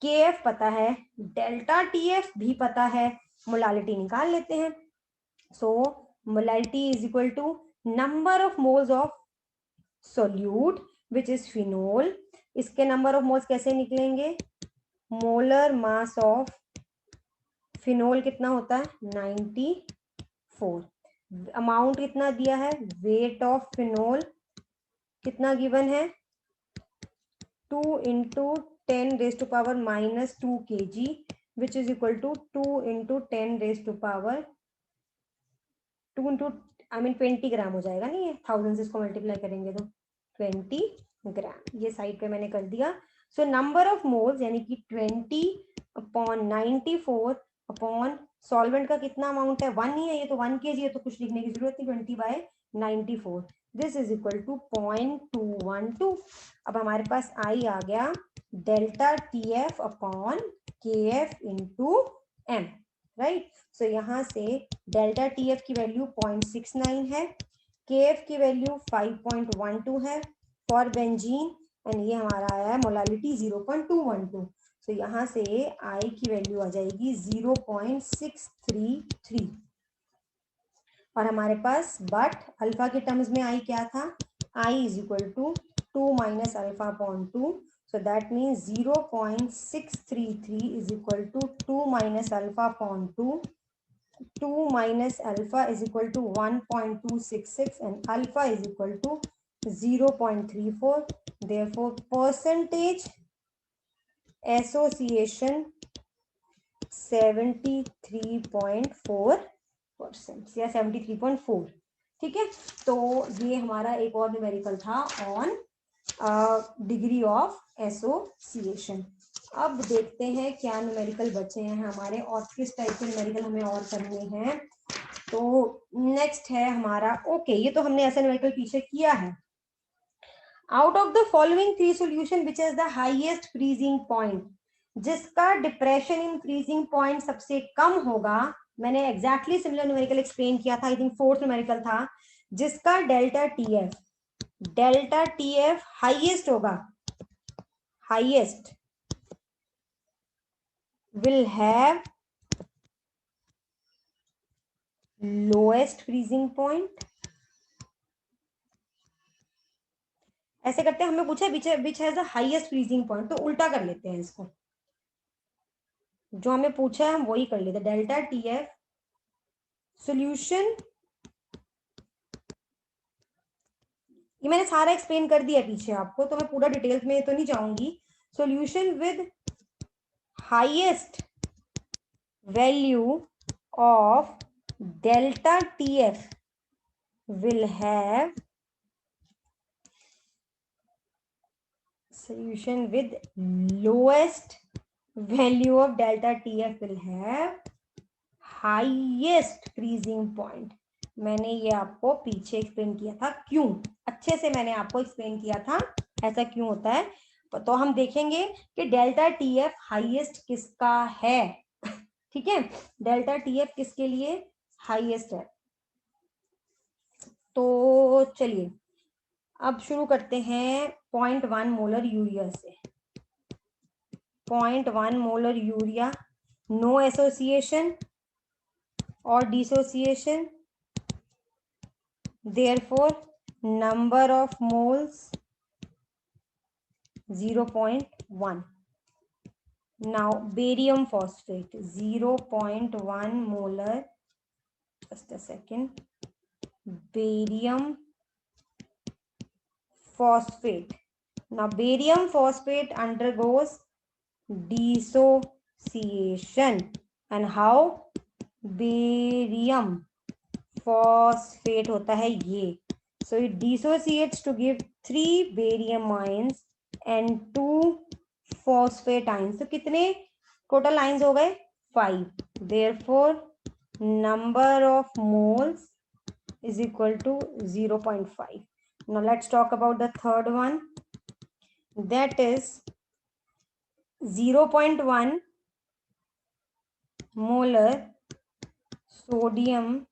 K F पता है, डेल्टा टी एफ भी पता है, मोलालिटी निकाल लेते हैं। So molality is equal to number of moles of solute which is phenol. इसके number of moles कैसे निकलेंगे, मोलर मास ऑफ फिनोल कितना होता है 94, अमाउंट कितना दिया है, वेट ऑफ फिनोल कितना गिवन है 2 into 10 raised to power minus 2 kg which is equal to 2 into 10 raised to power 2 into I mean 20 ग्राम हो जाएगा, नहीं है 1000 से इसको मल्टीप्लाई करेंगे तो 20 ग्राम, ये साइड पे मैंने कर दिया। सो नंबर ऑफ मोल्स यानी कि 20/94 अपॉन सॉल्वेंट का कितना अमाउंट है 1 ही है, ये तो 1 kg है तो कुछ लिखने की जरूरत नहीं, 20/94, दिस इज इक्वल टू 0.212। अब हमारे पास आई आ गया delta T F upon K F into M, right. सो यहाँ से डेल्टा टी एफ की वैल्यू 0.69 है, के एफ की वैल्यू 5.12 है फॉर बेंजीन, एंड ये हमारा आया है मोलालिटी 0.212। तो यहाँ से आई की वैल्यू आ जाएगी 0.633, और हमारे पास बट अल्फा के टर्म्स में आई क्या था, I is equal to 2 minus alpha upon 2, so that means 0.633 is equal to 2 minus alpha upon 2, 2 minus alpha is equal to 1.266 and alpha is equal to 0.34, therefore percentage association 73.4% या 73.4। ठीक है, तो ये हमारा एक और न्यूमेरिकल था ऑन डिग्री ऑफ एसोसिएशन। अब देखते हैं क्या न्यूमेरिकल बचे हैं हमारे और किस टाइप के न्यूमेरिकल हमें और करने हैं। तो नेक्स्ट है हमारा, ओके ये तो हमने ऐसा न्यूमेरिकल पीछे किया है। Out of the following 3 solution which is the highest freezing point, जिसका डिप्रेशन इन फ्रीजिंग पॉइंट सबसे कम होगा, मैंने एग्जैक्टली सिमिलर न्यूमेरिकल एक्सप्लेन किया था, आई थिंक 4th न्यूमेरिकल था, जिसका डेल्टा टी एफ हाईएस्ट होगा, highest will have lowest freezing point ऐसे करते हैं, हमें पूछा विच has the highest freezing point, तो उल्टा कर लेते हैं इसको, जो हमें पूछा है हम वही कर लेते हैं। डेल्टा टी एफ सोल्यूशन, ये मैंने सारा एक्सप्लेन कर दिया पीछे आपको, तो मैं पूरा डिटेल्स में तो नहीं जाऊंगी। Solution with highest value of delta T F will have solution with lowest value of delta TF will have highest freezing point। मैंने ये आपको पीछे एक्सप्लेन किया था, क्यों अच्छे से मैंने आपको एक्सप्लेन किया था ऐसा क्यों होता है। तो हम देखेंगे कि डेल्टा टीएफ हाईएस्ट किसका है। ठीक है, डेल्टा टीएफ किसके लिए हाईएस्ट है। तो चलिए अब शुरू करते हैं 0.1 मोलर यूरिया से। 0.1 मोलर यूरिया, नो एसोसिएशन और dissociation, therefore number of moles 0.1। Now barium phosphate 0.1 molar, just a second, barium phosphate. Now barium phosphate undergoes dissociation, and how barium phosphate होता है ये, so it dissociates to give 3 barium ions and 2 phosphate ions। तो कितने total ions हो गए 5, therefore number of moles is equal to 0.5। Now let's talk about the third one, that is 0.1 molar sodium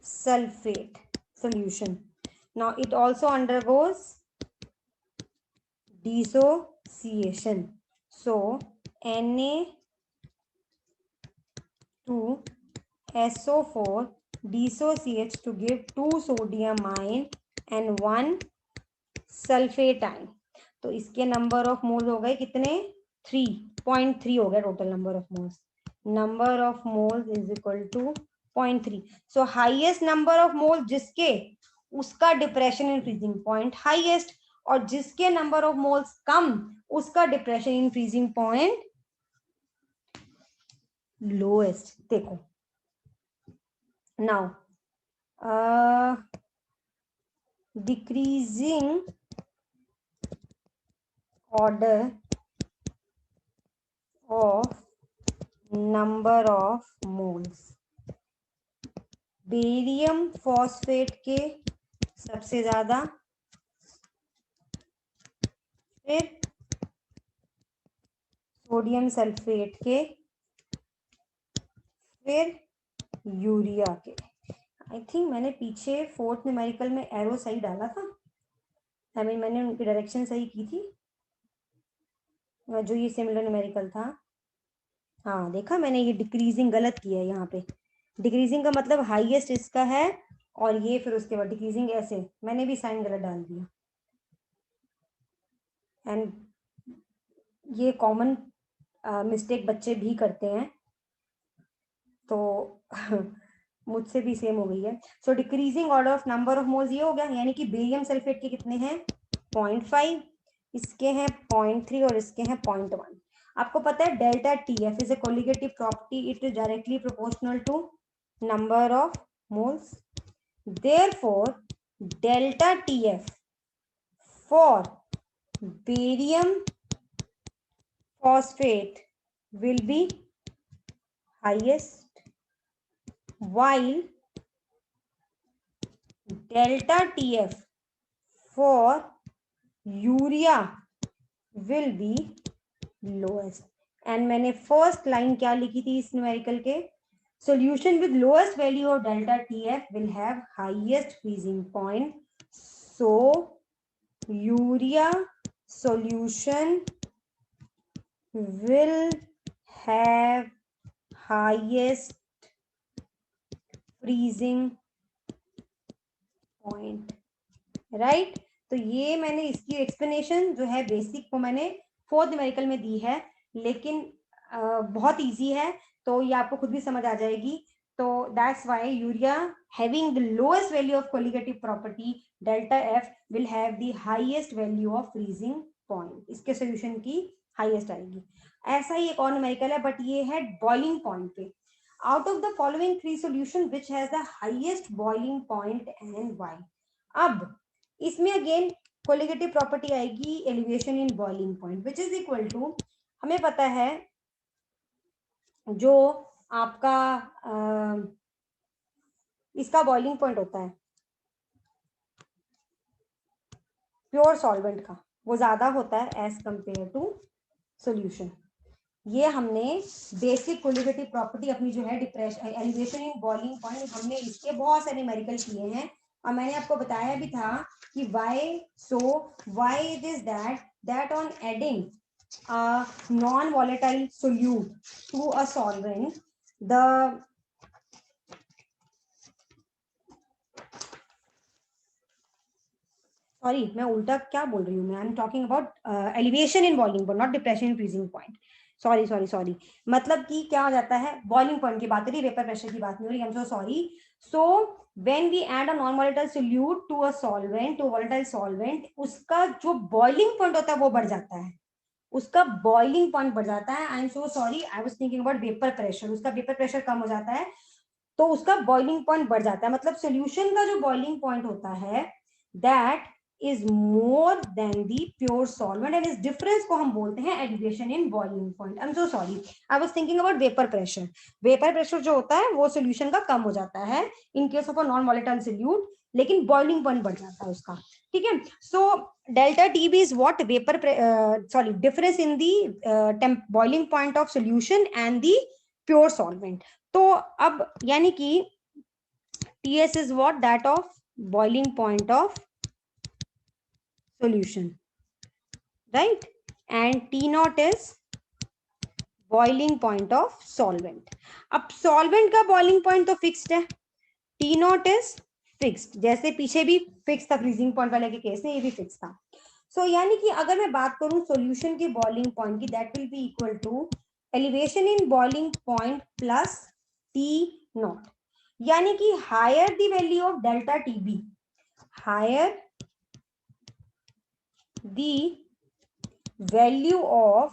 sulfate solution। Now it also undergoes dissociation, so Na2SO4 dissociates to give 2 sodium ion and 1 sulphate ion. तो इसके number of mole हो गए कितने 3.3 हो गया total number of moles. Number of moles is equal to 0.3। So highest number of moles जिसके, उसका depression in freezing point highest, और जिसके नंबर ऑफ मोल्स कम उसका depression in freezing point lowest. देखो now decreasing order of number of moles, barium phosphate के सबसे ज्यादा, फिर सोडियम सल्फेट के, फिर यूरिया के। आई थिंक मैंने पीछे फोर्थ न्यूमेरिकल में एरो सही डाला था, आई मीन मैंने उनकी डायरेक्शन सही की थी, जो ये सिमिलर न्यूमेरिकल था। हाँ देखा, मैंने ये डिक्रीजिंग गलत किया है यहाँ पे। डिक्रीजिंग का मतलब हाईएस्ट इसका है, और ये फिर उसके बाद डिक्रीजिंग ऐसे, मैंने भी साइन गलत डाल दिया। एंड ये कॉमन मिस्टेक बच्चे भी करते हैं, तो मुझसे भी सेम हो गई है। सो decreasing order of number of moles ये हो गया, यानी कि बेरियम सल्फेट के कितने हैं 0.5, इसके हैं 0.3 और इसके हैं 0.1। आपको पता है delta T F is a colligative property, it is directly proportional to number of moles, therefore delta T F for barium phosphate will be highest, while delta TF for urea will be lowest। And मैंने first line क्या लिखी थी इस numerical के, solution with lowest value of delta TF will have highest freezing point, so urea solution will have highest freezing point, right? तो ये मैंने इसकी एक्सप्लेनेशन जो है बेसिक वो मैंने फोर्थ न्यूमेरिकल में दी है, लेकिन बहुत इजी है, तो ये आपको खुद भी समझ आ जाएगी. तो that's why urea having the lowest value of colligative property delta F will have the highest value of freezing point. इसके सोल्यूशन की हाईएस्ट आएगी. ऐसा ही एक और न्यूमेरिकल है, बट ये है बॉइलिंग पॉइंट पे. Out of the following three solution which has the highest boiling point and why. अब इसमें अगेन कोलिगेटिव प्रॉपर्टी आएगी elevation in boiling point which is equal to, हमें पता है जो आपका इसका बॉइलिंग पॉइंट होता है प्योर सॉल्वेंट का, वो ज्यादा होता है एज कंपेयर टू सॉल्यूशन. ये हमने बेसिक कोलिगेटिव प्रॉपर्टी अपनी जो है depression elevation in boiling point, हमने इसके बहुत सारे न्यूमेरिकल किए हैं. और मैंने आपको बताया भी था कि why it is that on adding a non-volatile solute to a solvent, the sorry मैं उल्टा क्या बोल रही हूँ, मैं I am talking about elevation in boiling point, not depression in freezing point. Sorry मतलब कि क्या हो जाता है, बॉइलिंग पॉइंट की बात करी, वेपर प्रेशर की बात नहीं हो रही. I am so sorry. So when we add a non volatile solute to a solvent, to volatile solvent, उसका जो बॉइलिंग पॉइंट होता है वो बढ़ जाता है, उसका बॉइलिंग पॉइंट बढ़ जाता है. आई am so sorry, I was thinking about vapour pressure. उसका वेपर प्रेशर कम हो जाता है तो उसका बॉइलिंग पॉइंट बढ़ जाता है. मतलब सोल्यूशन का जो बॉइलिंग पॉइंट होता है that is more than the pure solvent, and इस difference को हम बोलते हैं elevation in boiling point. I'm so sorry, I was thinking about vapor pressure. Vapor pressure जो होता है वो solution का कम हो जाता है in case of a non volatile solute, लेकिन boiling point बढ़ जाता है उसका. ठीक है. So delta TB is what difference in the boiling point of solution and the pure solvent. तो अब यानी कि TS is what, that of boiling point of solution, right? And T naught is boiling point of solvent. अब solvent का boiling point तो fixed है, T naught is fixed, जैसे पीछे भी fixed था freezing point वाले के केस में, ये भी fixed था. So यानी कि अगर मैं बात करूं solution के boiling point की, that will be equal to elevation in boiling point plus T naught. यानी कि higher the value of delta TB, higher the value of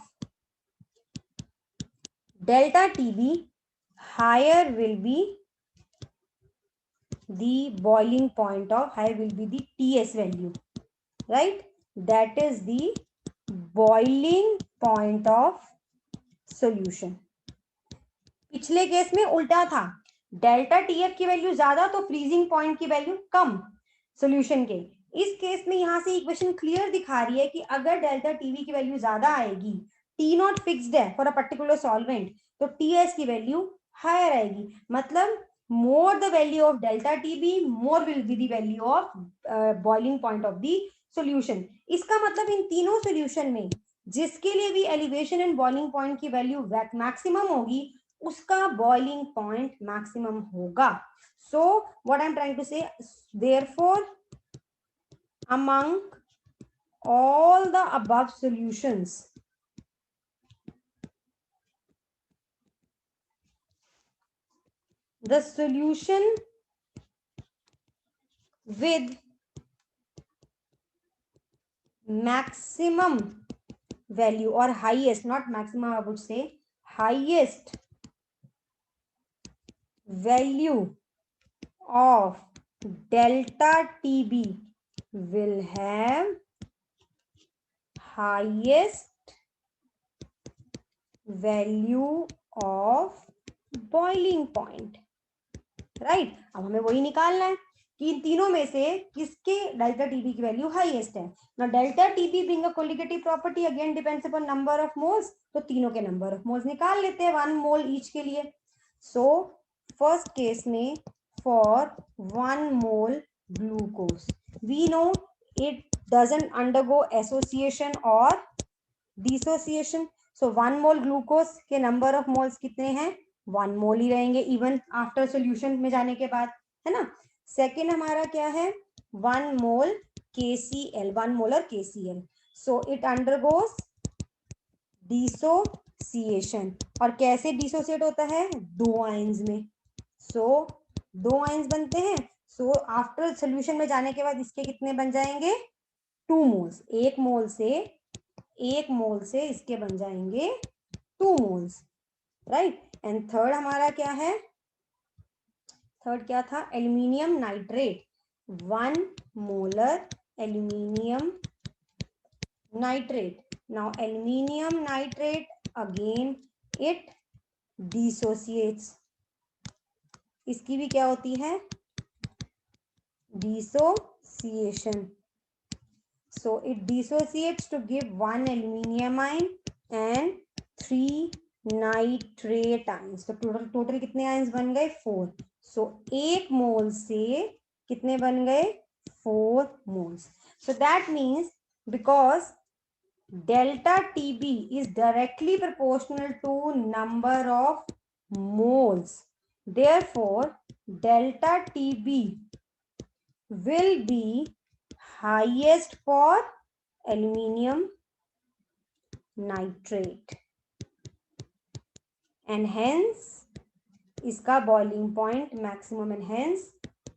delta TB, higher will be the boiling point of, higher will be the TS value, right? That is the boiling point of solution. पिछले case में उल्टा था, delta TF की value ज्यादा तो freezing point की value कम solution के. इस केस में यहां से इक्वेशन क्लियर दिखा रही है कि अगर डेल्टा टीवी की वैल्यू ज्यादा आएगी, टी नॉट फिक्स्ड है फॉर अ पर्टिकुलर सॉल्वेंट, तो टीएस की वैल्यू हायर आएगी. मतलब more the value of delta TB, more will be the value of boiling point of the solution. इसका मतलब इन तीनों सॉल्यूशन में जिसके लिए भी एलिवेशन एंड बॉइलिंग पॉइंट की वैल्यू मैक्सिमम होगी, उसका बॉइलिंग पॉइंट मैक्सिमम होगा. So what I am trying to say, therefore among all the above solutions, the solution with maximum value or highest, not maximum, I would say highest value of delta TB will have highest value of boiling point, right? अब हमें वही निकालना है कि इन तीनों में से किसके डेल्टा टीबी की वैल्यू हाईएस्ट है. ना delta TB being a colligative property again depends upon number of moles, तो तीनों के नंबर ऑफ मोल्स निकाल लेते हैं 1 मोल ईच के लिए. सो फर्स्ट केस में for 1 mole glucose we know it doesn't undergo association और डिसोसिएशन. सो 1 मोल ग्लूकोज के नंबर ऑफ मोल्स कितने हैं, 1 मोल ही रहेंगे इवन आफ्टर सॉल्यूशन में जाने के बाद, है ना. सेकेंड हमारा क्या है, 1 मोल KCl, 1 molar KCl. So it undergoes dissociation. और कैसे डिसोसिएट होता है? 2 आयंस में. सो 2 आयंस बनते हैं. सो आफ्टर सोल्यूशन में जाने के बाद इसके कितने बन जाएंगे? 2 मोल्स. 1 मोल से इसके बन जाएंगे 2 मोल्स, राइट. एंड थर्ड हमारा क्या है? थर्ड क्या था? Aluminium nitrate. 1 molar aluminium nitrate. Now aluminium nitrate, again it dissociates. इसकी भी क्या होती है? Dissociation. So it dissociates to give 1 aluminium ion and 3 nitrate ions. तो टोटल कितने आयंस बन गए? 4. So 1 मोल से कितने बन गए? 4 moles. So that means because delta TB is directly proportional to number of moles, therefore delta TB will be highest for aluminium nitrate and hence इसका boiling point maximum and hence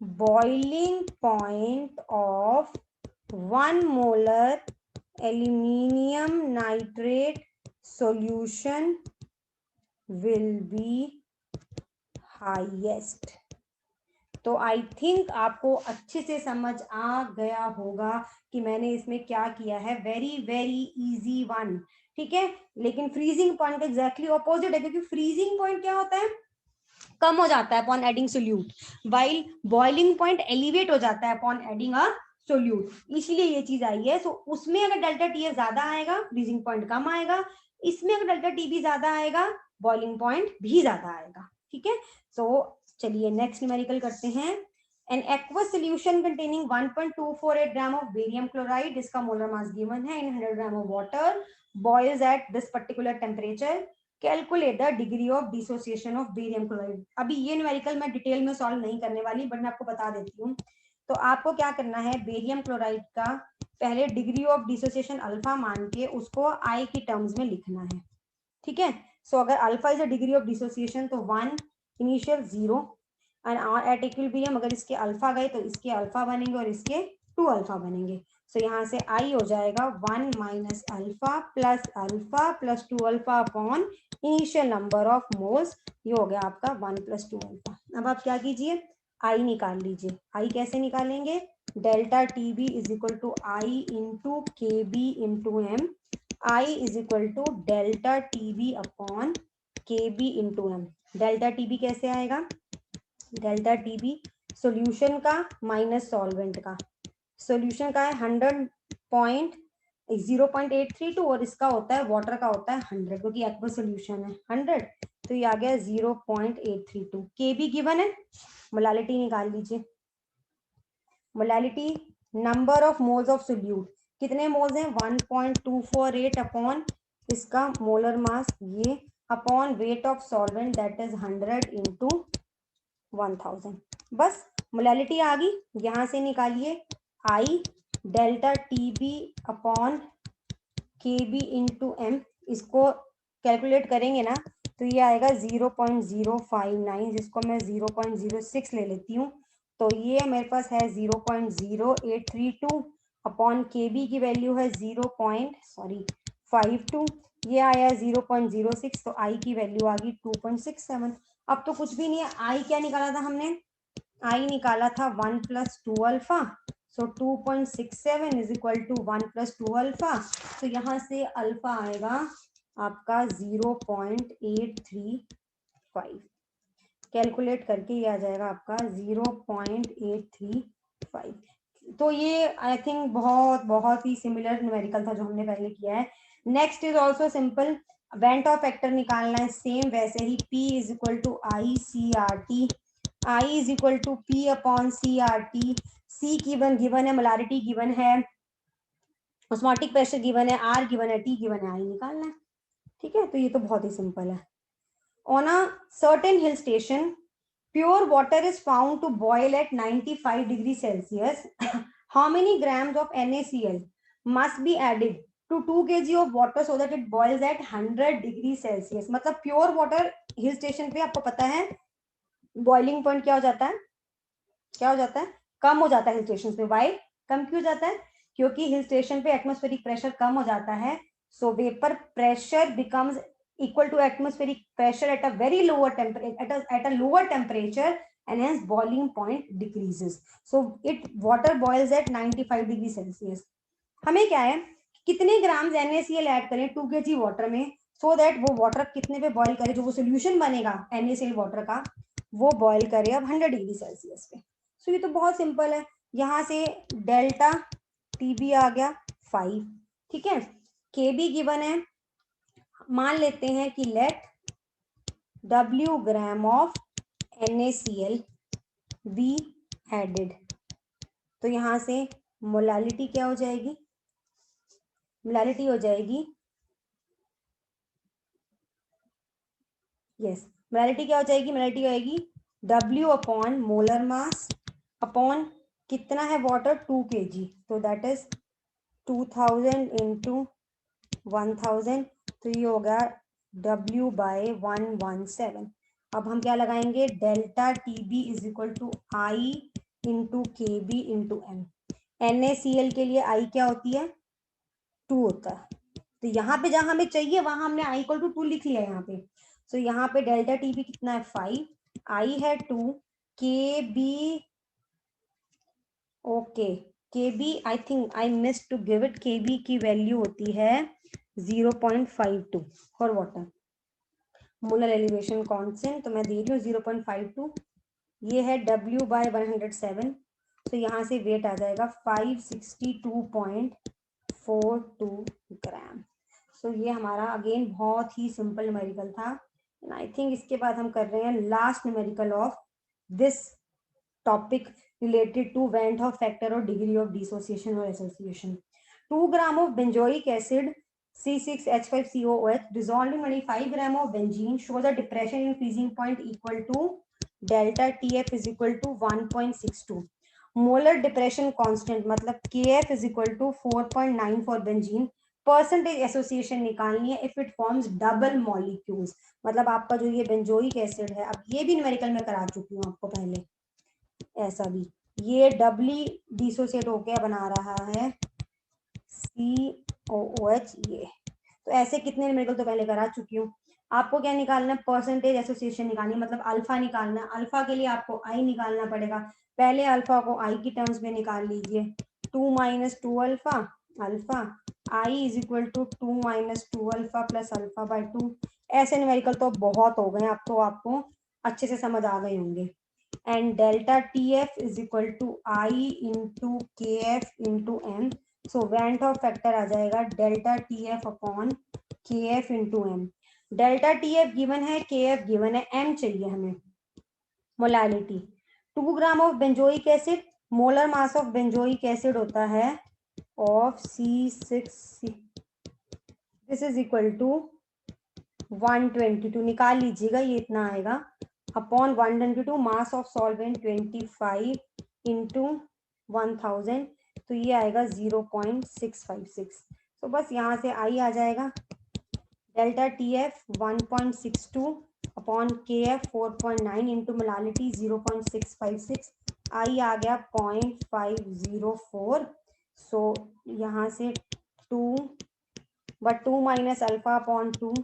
boiling point of 1 molar aluminium nitrate solution will be highest. तो I think आपको अच्छे से समझ आ गया होगा कि मैंने इसमें क्या किया है. वेरी वेरी इजी वन, ठीक है. लेकिन फ्रीजिंग पॉइंट का एग्जैक्टली ऑपोजिट है, क्योंकि फ्रीजिंग पॉइंट क्या होता है? कम हो जाता है upon adding solute, while boiling point elevate हो जाता है अपॉन एडिंग अ सोल्यूट. इसलिए ये चीज आई है. सो उसमें अगर डेल्टा टीएफ ज्यादा आएगा, फ्रीजिंग पॉइंट कम आएगा. इसमें अगर डेल्टा टीबी ज्यादा आएगा, बॉइलिंग पॉइंट भी ज्यादा आएगा, ठीक है. सो चलिए नेक्स्ट न्यूमेरिकल करते हैं. An aqueous solution containing 1.248 gram of barium chloride, इसका मोलर मास गिवन है, in 100 gram of water, boils at this particular temperature. Calculate the degree of dissociation of barium chloride. अभी ये न्यूमेरिकल मैं detail में solve नहीं करने वाली, but मैं आपको बता देती हूँ. तो आपको क्या करना है? बेरियम क्लोराइड का पहले डिग्री ऑफ डिसोसिएशन अल्फा मान के उसको आई की टर्म्स में लिखना है, ठीक है. सो अगर alpha is a degree of dissociation तो 1 इनिशियल 0 एंड एट इक्विलिब्रियम अगर इसके अल्फा गए तो इसके अल्फा बनेंगे और इसके 2 अल्फा बनेंगे. सो यहाँ से आई हो जाएगा 1 minus alpha plus 2 alpha upon initial number of moles. ये हो गया आपका 1 प्लस 2 अल्फा. अब आप क्या कीजिए? आई निकाल लीजिए. आई कैसे निकालेंगे? Delta T B is equal to I into K B into M. I is equal to delta T B upon K B into M. Delta T B कैसे आएगा? डेल्टा टी बी सोल्यूशन का minus solvent का. Solution का है 0.832 और इसका होता है वाटर का होता है 100, क्योंकि एक्वा सोल्यूशन है 100. तो ये आ गया 0.832. के बी गिवन है. मोलालिटी निकाल लीजिए. Molality number of moles of solute. कितने मोल्स हैं? 1.248 अपॉन इसका मोलर मास ये upon weight of solvent that is 100 into 1000. बस मोलालिटी आ गई. यहां से निकालिए आई delta T B upon K B into M. इसको कैलकुलेट करेंगे ना तो ये आएगा 0.059, जिसको मैं 0.06 ले लेती हूँ. तो ये मेरे पास है 0.0832 अपॉन के बी की वैल्यू है 0.52. ये आया 0.06. तो आई की वैल्यू आ गई 2.67. अब तो कुछ भी नहीं है. आई क्या निकाला था हमने? आई निकाला था 1 plus 2 alpha. So 2.67 is equal to 1 plus 2 alpha. तो यहाँ से अल्फा आएगा आपका 0.835. कैलकुलेट करके ये आ जाएगा आपका 0.835. तो ये आई थिंक बहुत ही सिमिलर न्यूमेरिकल था जो हमने पहले किया है. Next is also simple. Van't Hoff factor निकालना है सेम वैसे ही. P is equal to I C R T. I is equal to P upon C R T. C given है, मोलारिटी गिवन है, ऑस्मोटिक प्रेशर गिवन है, R given है, T given है, I निकालना है, ठीक है. तो ये तो बहुत ही सिंपल है. On a certain hill station, pure water is found to boil at 95 degrees Celsius How many grams of NaCl must be added to 2 kg of water so that it boils at 100 degree Celsius? मतलब pure water hill station पे आपको पता है boiling point क्या हो जाता है, क्या हो जाता है, कम हो जाता है हिल स्टेशन पे. वाई कम क्यों जाता है? क्योंकि हिल स्टेशन पे एटमॉस्फेरिक प्रेशर कम हो जाता है. सो vapour pressure becomes equal to atmospheric pressure at a very lower temperature, at a lower temperature, and hence boiling point decreases. So it water boils at 95 degree Celsius. हमें क्या है, कितने grams NaCl add करें 2 kg water में, so that वो water कितने पे boil करे, जो वो सोल्यूशन बनेगा NaCl वाटर का, वो बॉईल करे अब 100 डिग्री सेल्सियस पे. सो ये तो बहुत सिंपल है. यहाँ से डेल्टा TB आ गया 5. ठीक है, KB गिवन है. मान लेते हैं कि let W gram of NaCl be added. तो यहां से मोलालिटी क्या हो जाएगी, मोलालिटी हो जाएगी, यस मोलालिटी क्या हो जाएगी, मोलालिटी हो जाएगी W upon molar mass upon कितना है वाटर 2 kg. तो दैट इज 2000 इंटू 1000. तो ये होगा W बाय 117. अब हम क्या लगाएंगे, delta TB is equal to I into KB into M. NaCl के लिए I क्या होती है, 2 होता है. तो यहाँ पे जहां हमें चाहिए वहां हमने I इक्वल टू 2 लिख लिया यहाँ पे. सो यहाँ पे डेल्टा TB कितना है 5, I है 2, KB okay, KB I think I miss to give it. KB की वैल्यू होती है 0.52 for water. Molar elevation constant तो मैं दे रही हूँ 0.52. ये है W बाय 107. तो यहाँ से वेट आ जाएगा 562.42 ग्राम. सो ये हमारा अगेन बहुत ही सिंपल न्यूमेरिकल था. एंड आई थिंक इसके बाद हम कर रहे हैं last numerical of this topic related to Van't Hoff factor or degree of dissociation or association. 2 gram of benzoic acid C6H5COOH dissolved in 25 gram of benzene shows a depression in freezing point equal to delta TF is equal to 1.62. Molar depression constant मतलब KF is equal to 4.9 for benzene. Percentage association निकालनी है if it forms double molecules. मतलब आपका जो ये benzoic acid है, अब ये भी न्यूमेरिकल में करा चुकी हूँ आपको पहले, ऐसा भी ये डबली डिसोसिएट होके बना रहा है COOH. ये तो ऐसे कितने न्यूमेरिकल तो पहले करा चुकी हूँ. आपको क्या निकालना है, परसेंटेज एसोसिएशन निकालनी है, मतलब अल्फा निकालना है. अल्फा के लिए आपको I निकालना पड़ेगा. पहले अल्फा को I की टर्म्स में निकाल लीजिए. 2 - 2 alpha alpha I is equal to 2 - 2 alpha plus alpha by 2. ऐसे न्यूमेरिकल तो बहुत हो गए, अब तो आपको अच्छे से समझ आ गए होंगे. and delta TF is equal to I into KF into M. So Van't Hoff factor आ जाएगा delta TF upon KF into M. delta TF given है, KF given है, M चाहिए हमें. Molality 2 gram of benzoic acid, molar mass of benzoic acid होता है of C6, this is equal to 122. निकाल लीजिएगा, ये इतना आएगा upon 122 mass of solvent 25 into 1000. तो ये आएगा 0.656. तो बस यहाँ से I आ जाएगा delta TF 1.62 upon KF 4.9 into molality 0.656. I आ गया 0.504. सो यहाँ से 2 but 2 minus alpha upon 2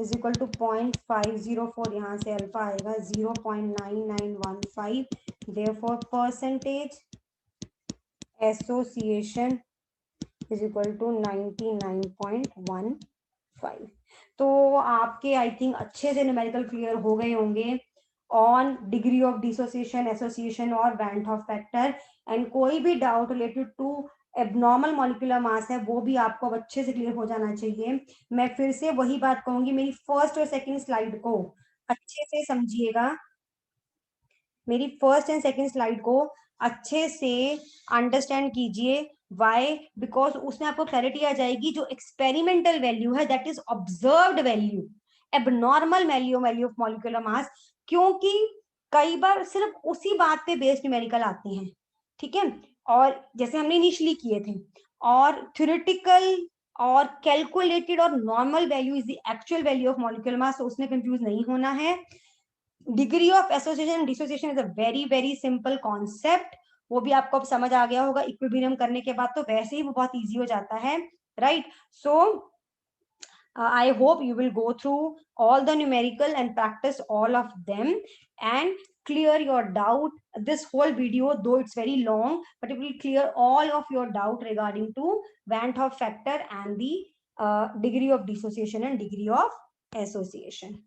is equal to 0.504. यहाँ से अल्फा आएगा 0.9915. Therefore percentage association is equal to 99.15. तो आपके आई थिंक अच्छे से न्यूमेरिकल क्लियर हो गए होंगे on degree of dissociation, association और वैंट हॉफ फैक्टर. एंड कोई भी doubt related to abnormal molecular mass है वो भी आपको अच्छे से क्लियर हो जाना चाहिए. मैं फिर से वही बात कहूंगी, मेरी फर्स्ट और सेकंड स्लाइड को अच्छे से समझिएगा, मेरी फर्स्ट एंड सेकंड स्लाइड को अच्छे से अंडरस्टैंड कीजिए. वाई? बिकॉज उसमें आपको क्लैरिटी आ जाएगी जो एक्सपेरिमेंटल वैल्यू है that is observed value, abnormal value of molecular मास. क्योंकि कई बार सिर्फ उसी बात पे बेस्ड न्यूमेरिकल आते हैं. ठीक है, और जैसे हमने इनिशियली किए थे, और थ्योरेटिकल और कैलकुलेटेड और normal value is the actual value of molecular मास, तो उसमें कंफ्यूज नहीं होना है। Degree of association and dissociation is a very very simple concept, वो भी आपको अब समझ आ गया होगा। इक्विलिब्रियम करने के बाद तो वैसे ही वो बहुत इजी हो जाता है, right? So I hope you will go through all the numerical and practice all of them and clear your doubt. This whole video, though it's very long, but it will clear all of your doubt regarding to Van 't Hoff factor and the degree of dissociation and degree of association.